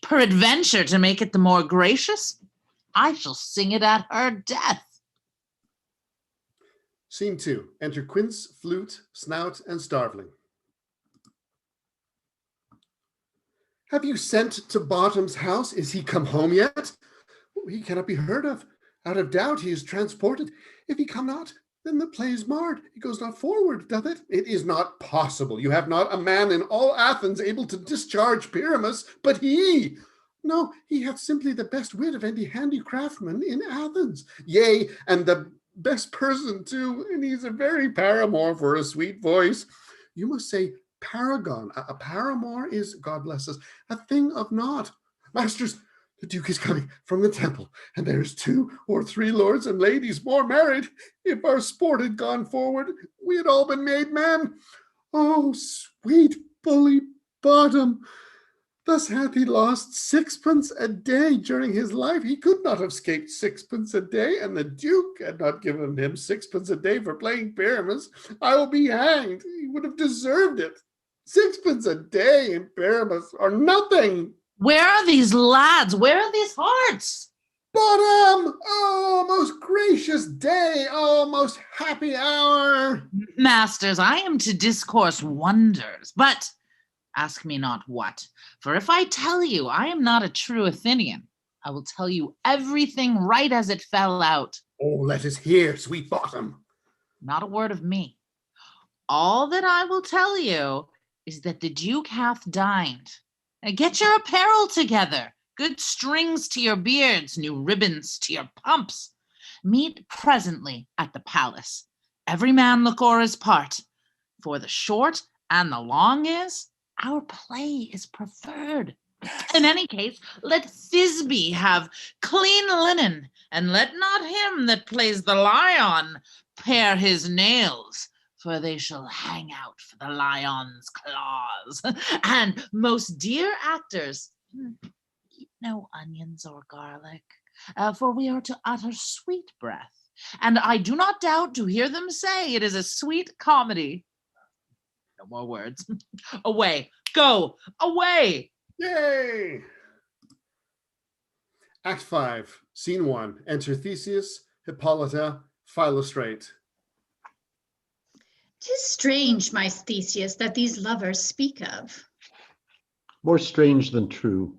Speaker 4: Peradventure, to make it the more gracious, I shall sing it at her death.
Speaker 1: Scene 2. Enter Quince, flute, snout, and starveling. Have you sent to Bottom's house? Is he come home yet? He cannot be heard of. Out of doubt he is transported. If he come not, then the play is marred. It goes not forward, doth it? It is not possible. You have not a man in all Athens able to discharge Pyramus, but he. No, he hath simply the best wit of any handicraftsman in Athens. Yea, and the best person too, and he's a very paramour for a sweet voice. You must say paragon. A paramour is, God bless us, a thing of naught. Masters, the Duke is coming from the temple, and there's 2 or 3 lords and ladies more married. If our sport had gone forward, we had all been made men. Oh, sweet bully Bottom! Thus hath he lost 6pence a day during his life. He could not have escaped 6pence a day, and the Duke had not given him 6pence a day for playing Pyramus. I will be hanged. He would have deserved it. 6pence a day in Pyramus are nothing.
Speaker 4: Where are these lads? Where are these hearts?
Speaker 1: Bottom! Oh, most gracious day! Oh, most happy hour!
Speaker 4: Masters, I am to discourse wonders, but ask me not what. For if I tell you I am not a true Athenian, I will tell you everything right as it fell out.
Speaker 1: Oh, let us hear, sweet Bottom.
Speaker 4: Not a word of me. All that I will tell you is that the Duke hath dined. Now get your apparel together. Good strings to your beards, new ribbons to your pumps. Meet presently at the palace. Every man look o'er his part. For the short and the long is, our play is preferred. In any case, let Thisbe have clean linen, and let not him that plays the lion pare his nails, for they shall hang out for the lion's claws. And most dear actors, eat no onions or garlic, for we are to utter sweet breath. And I do not doubt to hear them say it is a sweet comedy. No more words. Away, go, away.
Speaker 1: Yay! Act 5, Scene 1. Enter Theseus, Hippolyta, Philostrate.
Speaker 6: 'Tis strange, my Theseus, that these lovers speak of.
Speaker 7: More strange than true.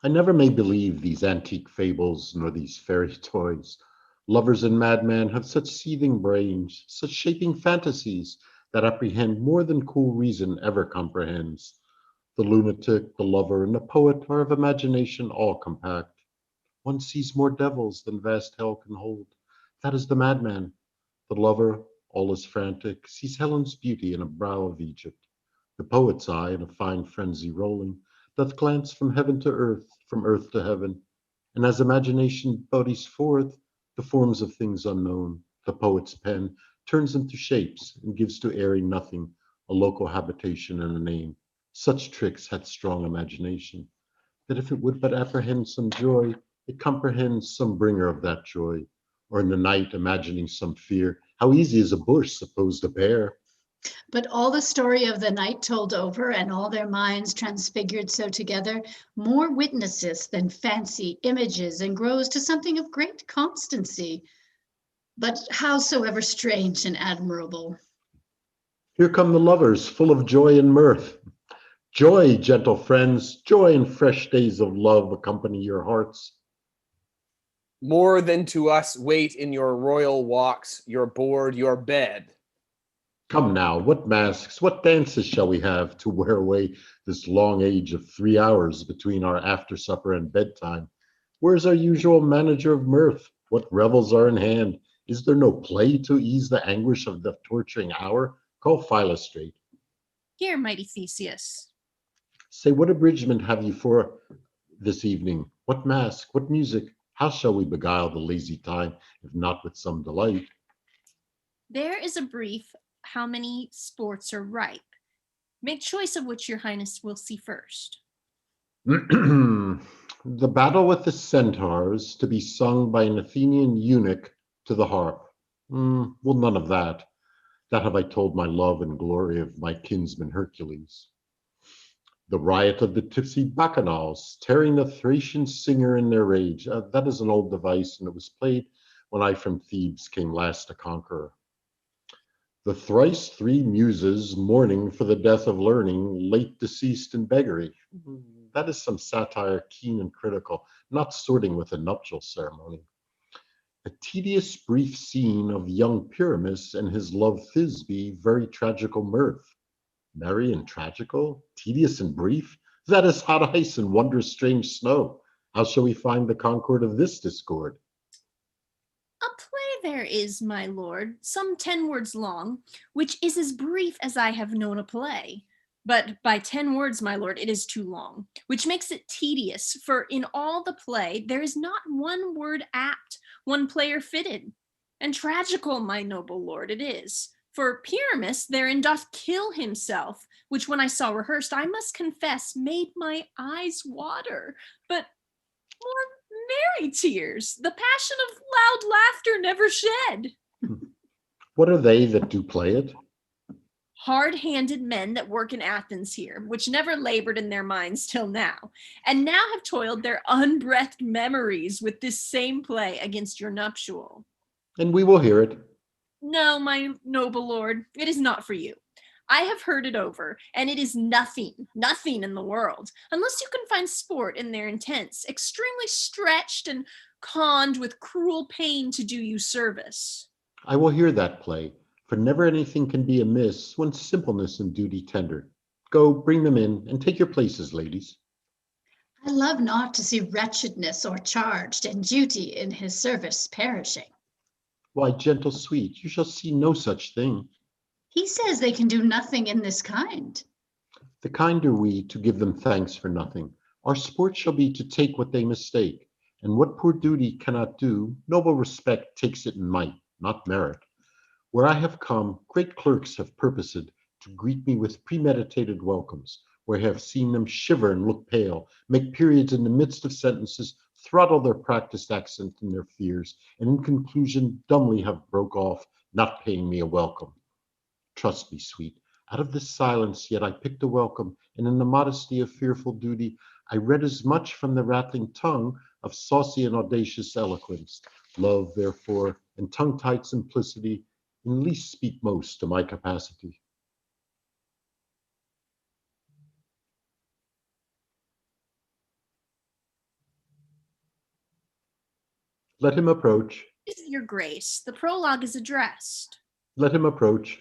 Speaker 7: I never may believe these antique fables, nor these fairy toys. Lovers and madmen have such seething brains, such shaping fantasies that apprehend more than cool reason ever comprehends. The lunatic, the lover, and the poet are of imagination all compact. One sees more devils than vast hell can hold. That is the madman. The lover, all is frantic, sees Helen's beauty in a brow of Egypt. The poet's eye, in a fine frenzy rolling, doth glance from heaven to earth, from earth to heaven. And as imagination bodies forth the forms of things unknown, the poet's pen turns them to shapes and gives to airy nothing a local habitation and a name. Such tricks hath strong imagination, that if it would but apprehend some joy, it comprehends some bringer of that joy. Or in the night, imagining some fear, how easy is a bush supposed a bear?
Speaker 6: But all the story of the night told over, and all their minds transfigured so together, more witnesses than fancy images, and grows to something of great constancy. But howsoever strange and admirable.
Speaker 7: Here come the lovers, full of joy and mirth. Joy, gentle friends, joy and fresh days of love accompany your hearts.
Speaker 5: More than to us wait in your royal walks, your board, your bed.
Speaker 7: Come now, what masks, what dances shall we have to wear away this long age of 3 hours between our after supper and bedtime? Where's our usual manager of mirth? What revels are in hand? Is there no play to ease the anguish of the torturing hour? Call Philostrate.
Speaker 8: Here, mighty Theseus.
Speaker 7: Say, what abridgment have you for this evening? What mask? What music? How shall we beguile the lazy time, if not with some delight?
Speaker 8: There is a brief how many sports are ripe. Make choice of which your highness will see first.
Speaker 7: The battle with the Centaurs, to be sung by an Athenian eunuch to the harp. Well, none of that. That have I told my love and glory of my kinsman Hercules. The riot of the tipsy bacchanals, tearing the Thracian singer in their rage. That is an old device, and it was played when I from Thebes came last a conqueror. The thrice three muses mourning for the death of learning, late deceased in beggary. That is some satire keen and critical, not sorting with a nuptial ceremony. A tedious brief scene of young Pyramus and his love Thisbe, very tragical mirth. Merry and tragical, tedious and brief, that is hot ice and wondrous strange snow. How shall we find the concord of this discord?
Speaker 8: A play there is, my lord, some 10 words long, which is as brief as I have known a play. But by 10 words, my lord, it is too long, which makes it tedious, for in all the play there is not one word apt, one player fitted. And tragical, my noble lord, it is. For Pyramus therein doth kill himself, which when I saw rehearsed, I must confess, made my eyes water. But more merry tears, the passion of loud laughter never shed.
Speaker 7: What are they that do play it?
Speaker 8: Hard-handed men that work in Athens here, which never labored in their minds till now, and now have toiled their unbreathed memories with this same play against your nuptial.
Speaker 7: And we will hear it.
Speaker 8: No, my noble lord, it is not for you. I have heard it over, and it is nothing in the world, unless you can find sport in their intents, extremely stretched and conned with cruel pain to do you service.
Speaker 7: I will hear that play, for never anything can be amiss when simpleness and duty tender. Go, bring them in, and take your places, ladies.
Speaker 6: I love not to see wretchedness o'ercharged and duty in his service perishing.
Speaker 7: Why, gentle sweet, you shall see no such thing.
Speaker 6: He says they can do nothing in this kind.
Speaker 7: The kind are we to give them thanks for nothing. Our sport shall be to take what they mistake, and what poor duty cannot do, noble respect takes it in might, not merit. Where I have come, great clerks have purposed to greet me with premeditated welcomes, where I have seen them shiver and look pale, make periods in the midst of sentences, throttle their practiced accent in their fears, and in conclusion dumbly have broke off, not paying me a welcome. Trust me, sweet, out of this silence yet I picked a welcome, and in the modesty of fearful duty, I read as much from the rattling tongue of saucy and audacious eloquence. Love, therefore, and tongue-tied simplicity, in least speak most to my capacity. Let him approach.
Speaker 8: Your grace, the prologue is addressed.
Speaker 7: Let him approach.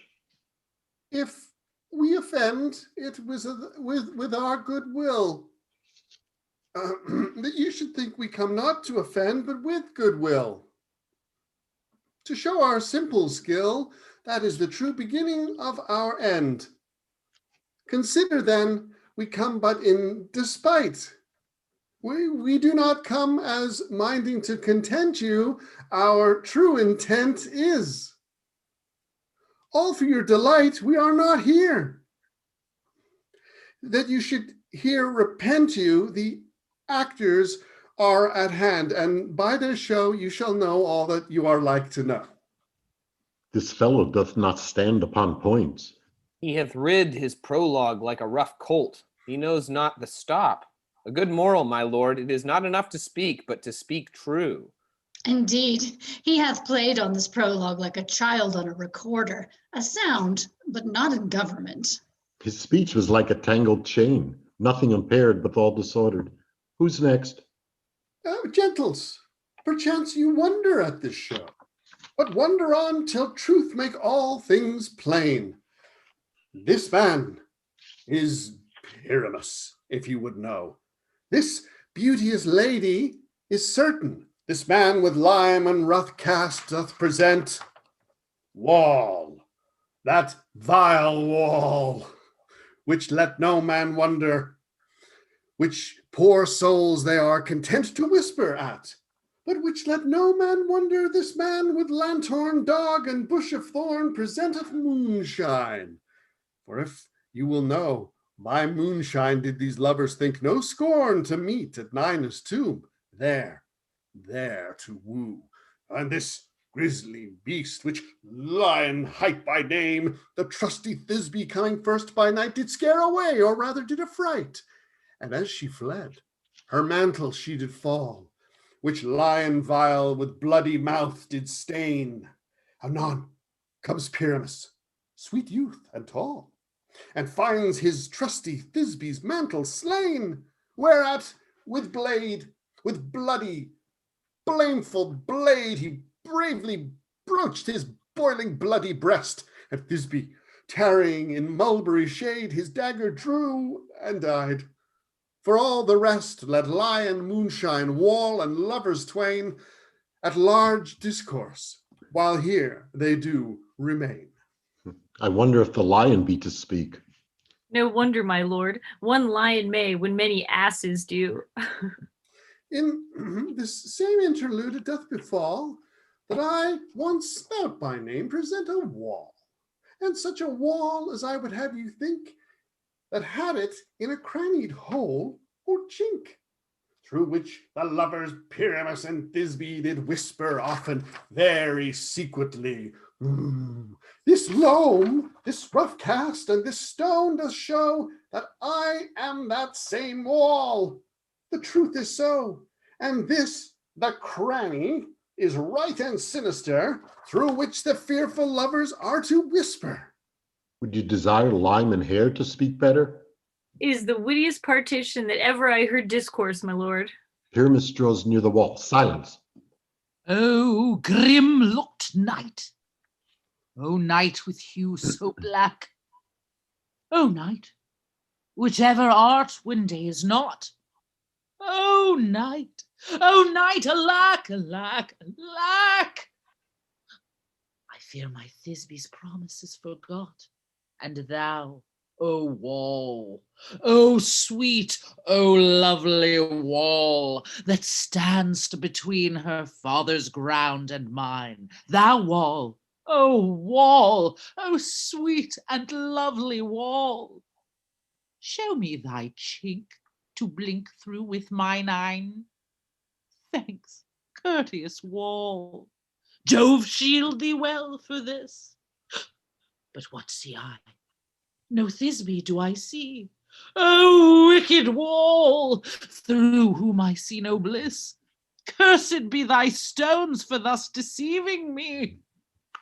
Speaker 1: If we offend, it was with our good will. That you should think we come not to offend, but with good will. To show our simple skill, that is the true beginning of our end. Consider then, we come but in despite. We do not come as minding to content you, our true intent is. All for your delight, we are not here. That you should here repent you, the actors are at hand, and by their show you shall know all that you are like to know.
Speaker 7: This fellow doth not stand upon points.
Speaker 5: He hath rid his prologue like a rough colt. He knows not the stop. A good moral, my lord, it is not enough to speak, but to speak true.
Speaker 6: Indeed, he hath played on this prologue like a child on a recorder, a sound, but not in government.
Speaker 7: His speech was like a tangled chain, nothing impaired, but all disordered. Who's next?
Speaker 1: Gentles, perchance you wonder at this show, but wonder on till truth make all things plain. This man is Pyramus, if you would know. This beauteous lady is certain. This man with lime and rough cast doth present Wall, that vile wall, which let no man wonder. which poor souls they are content to whisper at, but which let no man wonder this man with lanthorn, dog, and bush of thorn presenteth moonshine. For if you will know, my moonshine did these lovers think no scorn to meet at Nina's tomb, there to woo. And this grisly beast, which Lion hight by name, the trusty Thisbe coming first by night, did scare away, or rather did affright. And as she fled, her mantle she did fall, which Lion vile with bloody mouth did stain. Anon comes Pyramus, sweet youth and tall, and finds his trusty Thisbe's mantle slain, whereat with bloody, blameful blade, he bravely broached his boiling bloody breast, and Thisbe, tarrying in mulberry shade, his dagger drew and died. For all the rest, let Lion, moonshine, wall, and lovers twain at large discourse, while here they do remain.
Speaker 7: I wonder if the lion be to speak.
Speaker 3: No wonder, my lord, one lion may when many asses do.
Speaker 1: In this same interlude it doth befall that I, one Snout by name, present a wall, and such a wall as I would have you think that had it in a crannied hole or chink, through which the lovers Pyramus and Thisbe did whisper often very secretly, This loam, this rough cast, and this stone does show that I am that same wall. The truth is so, and this, the cranny, is right and sinister, through which the fearful lovers are to whisper.
Speaker 7: Would you desire Lime and Hair to speak better?
Speaker 3: It is the wittiest partition that ever I heard discourse, my lord.
Speaker 7: Pyramus draws near the wall. Silence.
Speaker 4: Oh, grim-looked night! Oh, night with hue so black! Oh, night, whichever art when day is not! Oh, night! Oh, night! Alack, alack, alack! I fear my Thisbe's promise is forgot, and thou, O wall, O sweet, O lovely wall, that stand'st between her father's ground and mine, thou wall, O sweet and lovely wall, show me thy chink to blink through with mine eyne. Thanks, courteous wall. Jove shield thee well for this. But what see I? No Thisbe do I see. O wicked wall, through whom I see no bliss. Cursed be thy stones for thus deceiving me.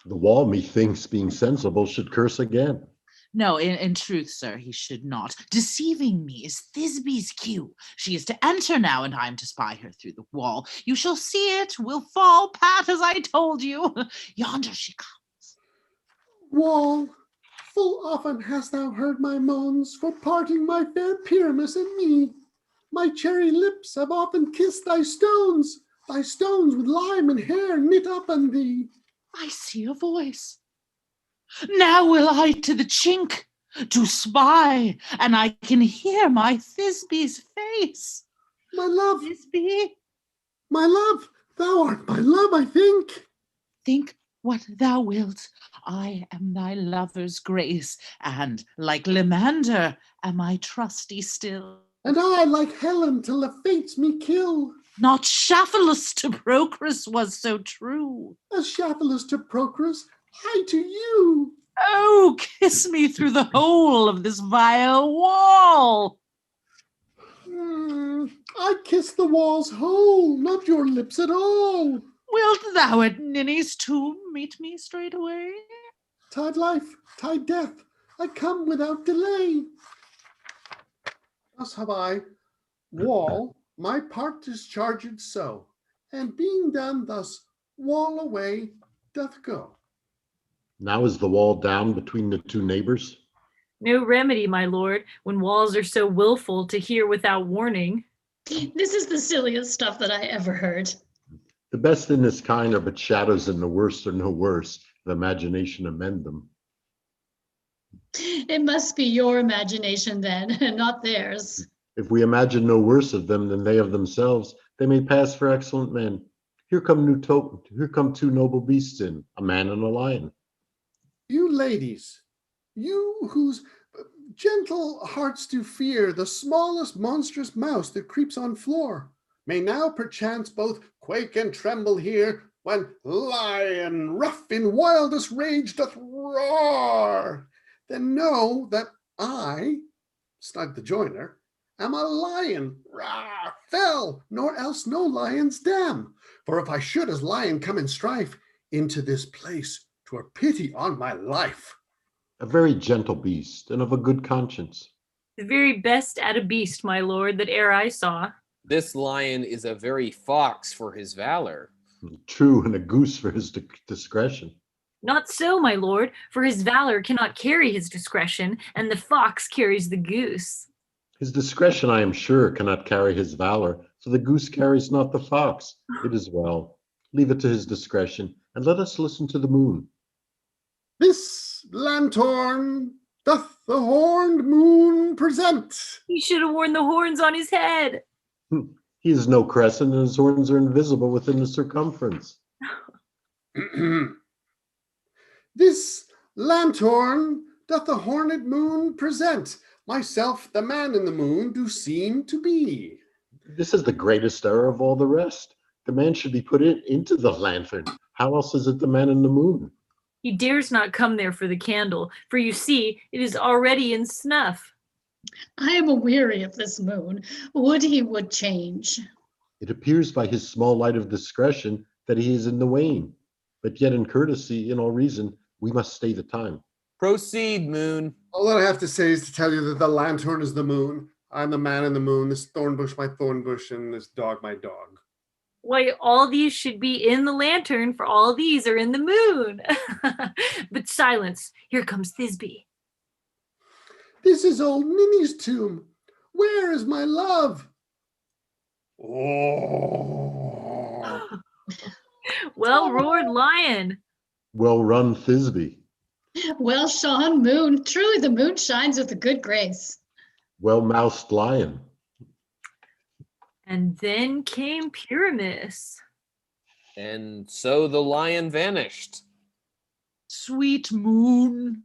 Speaker 7: The wall, methinks, being sensible, should curse again.
Speaker 4: No, in truth, sir, he should not. Deceiving me is Thisbe's cue. She is to enter now, and I am to spy her through the wall. You shall see it will fall pat as I told you. Yonder she comes.
Speaker 1: Wall, full often hast thou heard my moans for parting my fair Pyramus and me. My cherry lips have often kissed thy stones with lime and hair knit up on thee.
Speaker 4: I see a voice. Now will I to the chink to spy, and I can hear my Thisbe's face.
Speaker 1: My love,
Speaker 4: Thisbe,
Speaker 1: my love, thou art my love, I think.
Speaker 4: Think what thou wilt. I am thy lover's grace, and like Limander am I trusty still.
Speaker 1: And I, like Helen, till the fates me kill.
Speaker 4: Not Shaphalus to Procrus was so true.
Speaker 1: As Shaphalus to Procrus, I to you.
Speaker 4: Oh, kiss me through the hole of this vile wall.
Speaker 1: I kiss the wall's hole, not your lips at all.
Speaker 4: Wilt thou at Ninny's tomb meet me straightway?
Speaker 1: Tide life, tide death, I come without delay. Thus have I, wall, my part discharged so, and being done thus, wall away doth go.
Speaker 7: Now is the wall down between the two neighbors?
Speaker 3: No remedy, my lord, when walls are so willful to hear without warning.
Speaker 6: This is the silliest stuff that I ever heard.
Speaker 7: The best in this kind are but shadows, and the worst are no worse. The imagination amend them.
Speaker 6: It must be your imagination then, and not theirs.
Speaker 7: If we imagine no worse of them than they of themselves, they may pass for excellent men. Here come two noble beasts in, a man and a lion.
Speaker 1: You ladies, you whose gentle hearts do fear the smallest monstrous mouse that creeps on floor, may now perchance both quake and tremble here, when lion rough in wildest rage doth roar. Then know that I, Snug the joiner, am a lion, rawr, fell, nor else no lion's dam. For if I should as lion come in strife into this place, 'twere pity on my life.
Speaker 7: A very gentle beast, and of a good conscience.
Speaker 3: The very best at a beast, my lord, that e'er I saw.
Speaker 5: This lion is a very fox for his valor.
Speaker 7: True, and a goose for his discretion.
Speaker 3: Not so, my lord, for his valor cannot carry his discretion, and the fox carries the goose.
Speaker 7: His discretion, I am sure, cannot carry his valor, so the goose carries not the fox. It is well. Leave it to his discretion, and let us listen to the moon.
Speaker 1: This lanthorn doth the horned moon present.
Speaker 3: He should have worn the horns on his head.
Speaker 7: He is no crescent, and his horns are invisible within the circumference.
Speaker 1: This lanthorn doth the horned moon present. Myself, the man in the moon, do seem to be.
Speaker 7: This is the greatest error of all the rest. The man should be put into the lanthorn. How else is it the man in the moon?
Speaker 3: He dares not come there for the candle, for you see, it is already in snuff.
Speaker 6: I am aweary of this moon. Would he would change.
Speaker 7: It appears by his small light of discretion that he is in the wane. But yet in courtesy, in all reason, we must stay the time.
Speaker 5: Proceed, moon.
Speaker 1: All that I have to say is to tell you that the lanthorn is the moon. I'm the man in the moon, this thorn bush my thorn bush, and this dog my dog.
Speaker 3: Why, all these should be in the lantern, for all these are in the moon. But silence, here comes Thisbe.
Speaker 1: This is old Minnie's tomb. Where is my love? Oh.
Speaker 3: Well roared lion.
Speaker 7: Well run, Thisbe.
Speaker 6: Well shone moon. Truly the moon shines with a good grace.
Speaker 7: Well moused lion.
Speaker 3: And then came Pyramus.
Speaker 5: And so the lion vanished.
Speaker 4: Sweet moon,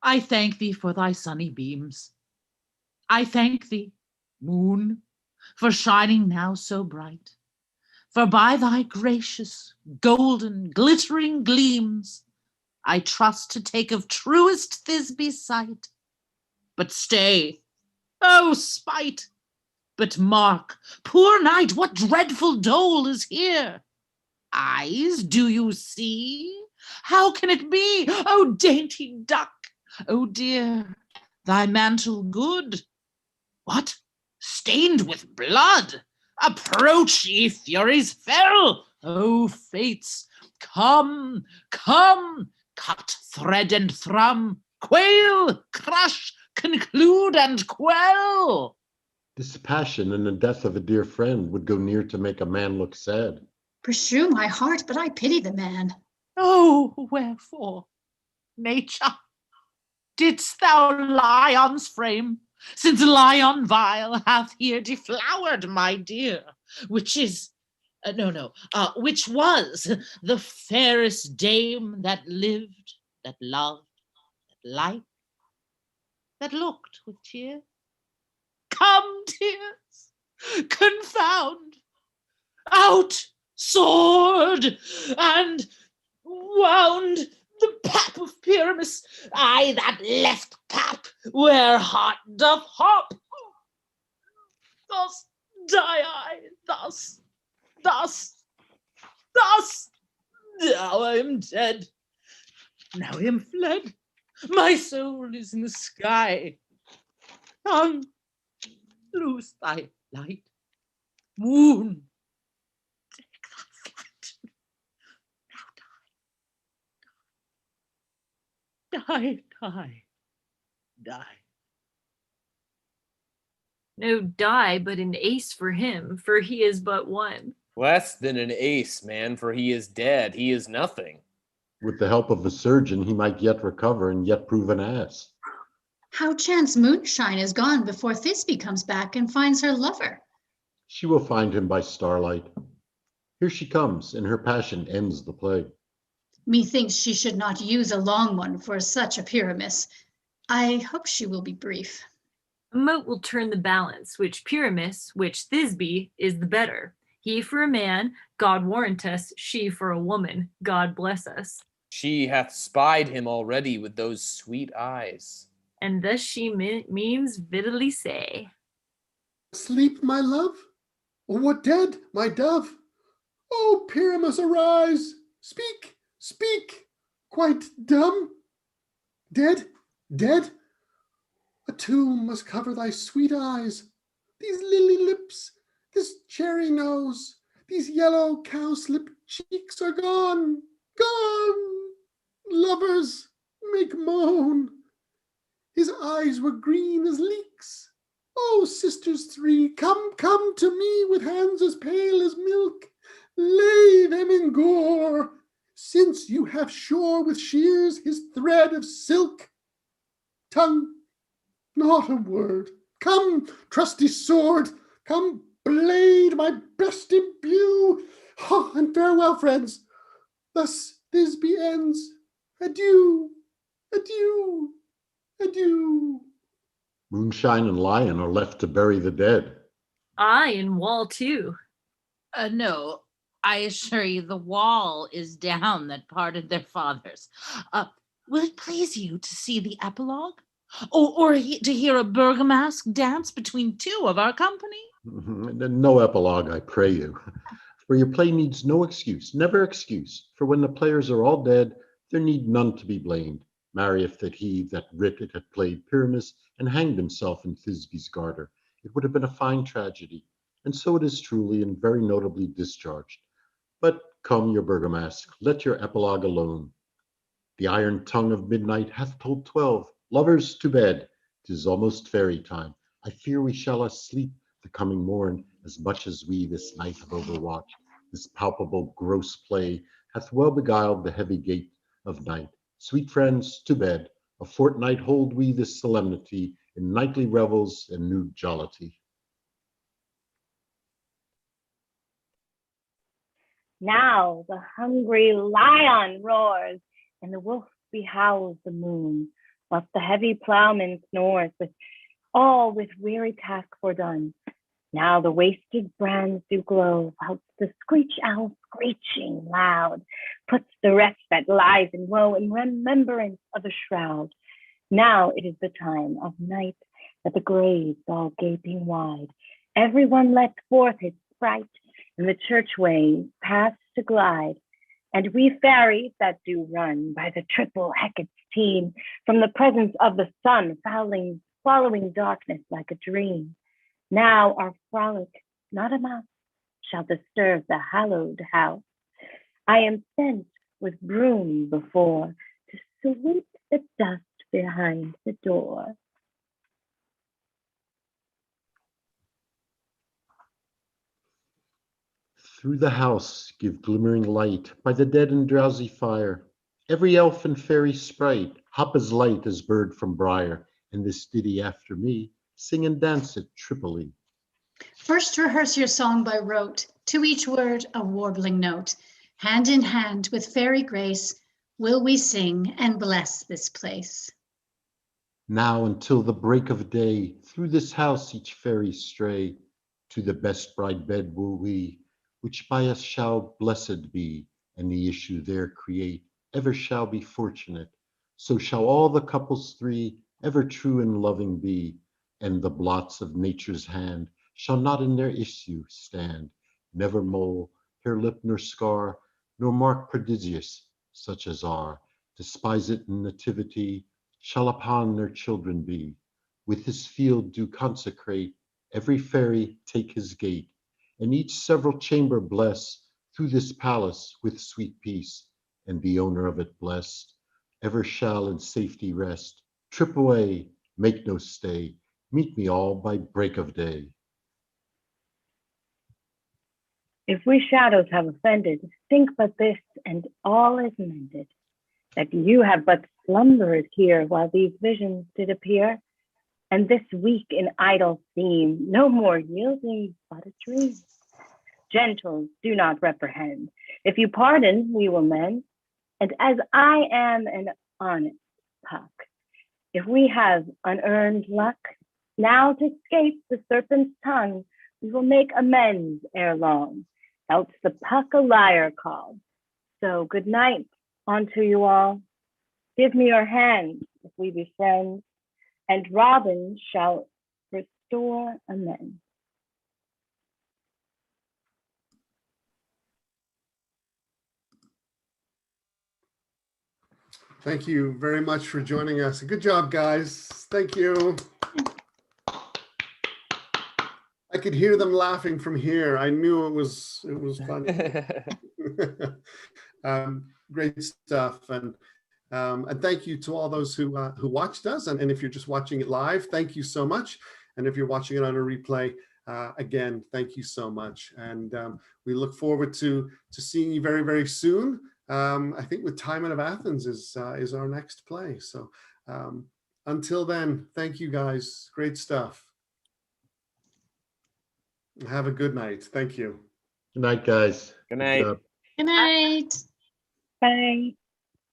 Speaker 4: I thank thee for thy sunny beams. I thank thee, moon, for shining now so bright. For by thy gracious, golden, glittering gleams, I trust to take of truest Thisbe's sight. But stay, oh spite! But mark, poor knight, what dreadful dole is here? Eyes, do you see? How can it be? Oh, dainty duck! Oh, dear, thy mantle good. What? Stained with blood? Approach, ye furies fell! Oh, fates, come, come! Cut, thread, and thrum, quail, crush, conclude, and quell!
Speaker 7: This passion and the death of a dear friend would go near to make a man look sad.
Speaker 6: Pursue my heart, but I pity the man.
Speaker 4: Oh, wherefore, nature, didst thou lion's frame, since lion vile hath here deflowered my dear, which is, which was the fairest dame that lived, that loved, that liked, that looked with tear. Come, tears, confound, out, sword, and wound the pap of Pyramus, I that left cap where heart doth hop. Thus die I, thus. Now I am dead, now I am fled, my soul is in the sky. Come, lose thy light, moon, take thy flight. Now die.
Speaker 3: No die, but an ace for him, for he is but one.
Speaker 5: Less than an ace, man, for he is dead. He is nothing.
Speaker 7: With the help of a surgeon, he might yet recover and yet prove an ass.
Speaker 6: How chance moonshine is gone before Thisbe comes back and finds her lover?
Speaker 7: She will find him by starlight. Here she comes, and her passion ends the play.
Speaker 6: Methinks she should not use a long one for such a Pyramus. I hope she will be brief.
Speaker 3: A moat will turn the balance, which Pyramus, which Thisbe is the better. He for a man, God warrant us, she for a woman, God bless us.
Speaker 5: She hath spied him already with those sweet eyes.
Speaker 3: And thus she means vitally say.
Speaker 1: Sleep, my love? Or what dead, my dove? Oh, Pyramus, arise! Speak, speak! Quite dumb? Dead, dead? A tomb must cover thy sweet eyes. These lily lips, this cherry nose, these yellow cowslip cheeks are gone, gone! Lovers, make moan. His eyes were green as leeks. Oh, sisters three, come, come to me with hands as pale as milk. Lay them in gore, since you have shore with shears his thread of silk. Tongue, not a word. Come, trusty sword, come, blade, my best imbue. Oh, and farewell, friends. Thus Thisbe ends. Adieu, adieu, adieu.
Speaker 7: Moonshine and Lion are left to bury the dead.
Speaker 3: I and Wall too.
Speaker 4: No, I assure you the wall is down that parted their fathers. Will it please you to see the epilogue? To hear a burgomask dance between two of our company?
Speaker 7: No epilogue, I pray you. For your play needs no excuse, never excuse. For when the players are all dead, there need none to be blamed. Marry, if that he that writ it had played Pyramus and hanged himself in Thisbe's garter, it would have been a fine tragedy. And so it is truly and very notably discharged. But come, your burgomask, let your epilogue alone. The iron tongue of midnight hath told 12. Lovers, to bed. 'Tis almost fairy time. I fear we shall asleep the coming morn, as much as we this night have overwatched. This palpable gross play hath well beguiled the heavy gait of night. Sweet friends, to bed. A fortnight hold we this solemnity in nightly revels and nude jollity.
Speaker 9: Now the hungry lion roars, and the wolf behowls the moon, whilst the heavy plowman snores, with weary task fordone. Now the wasted brands do glow, whilst the screech owl screeching loud puts the rest that lies in woe in remembrance of a shroud. Now it is the time of night that the graves all gaping wide, everyone lets forth his sprite, and the churchway past to glide. And we fairies that do run by the triple Hecate's team, from the presence of the sun, following darkness like a dream. Now our frolic, not a mouse, shall disturb the hallowed house. I am sent with broom before to sweep the dust behind the door.
Speaker 7: Through the house give glimmering light by the dead and drowsy fire. Every elf and fairy sprite hop as light as bird from briar, and this ditty after me sing and dance it triply.
Speaker 6: First rehearse your song by rote, to each word a warbling note. Hand in hand with fairy grace will we sing and bless this place.
Speaker 7: Now until the break of day, through this house each fairy stray. To the best bride bed will we, which by us shall blessed be, and the issue there create ever shall be fortunate. So shall all the couples three ever true and loving be, and the blots of nature's hand shall not in their issue stand. Never mole, hair lip nor scar, nor mark prodigious, such as are, despised in nativity, shall upon their children be. With his field do consecrate, every fairy take his gate, and each several chamber bless, through this palace with sweet peace, and the owner of it blessed, ever shall in safety rest. Trip away, make no stay, meet me all by break of day.
Speaker 9: If we shadows have offended, think but this, and all is mended. That you have but slumbered here while these visions did appear, And this week in idle theme, no more yielding but a dream. Gentles, do not reprehend. If you pardon, we will mend. And as I am an honest Puck, if we have unearned luck, now to escape the serpent's tongue, we will make amends ere long, else the Puck a liar called. So good night unto you all. Give me your hand if we be friends, and Robin shall restore amends.
Speaker 1: Thank you very much for joining us. Good job, guys. Thank you. I could hear them laughing from here. I knew it was fun. Great stuff. And thank you to all those who watched us. And if you're just watching it live, thank you so much. And if you're watching it on a replay, again, thank you so much. And we look forward to seeing you very, very soon. I think with Timon of Athens is our next play. So until then, thank you guys. Great stuff. Have a good night. Thank you.
Speaker 7: Good night, guys.
Speaker 5: Good night.
Speaker 7: job.
Speaker 6: Good night.
Speaker 9: Bye.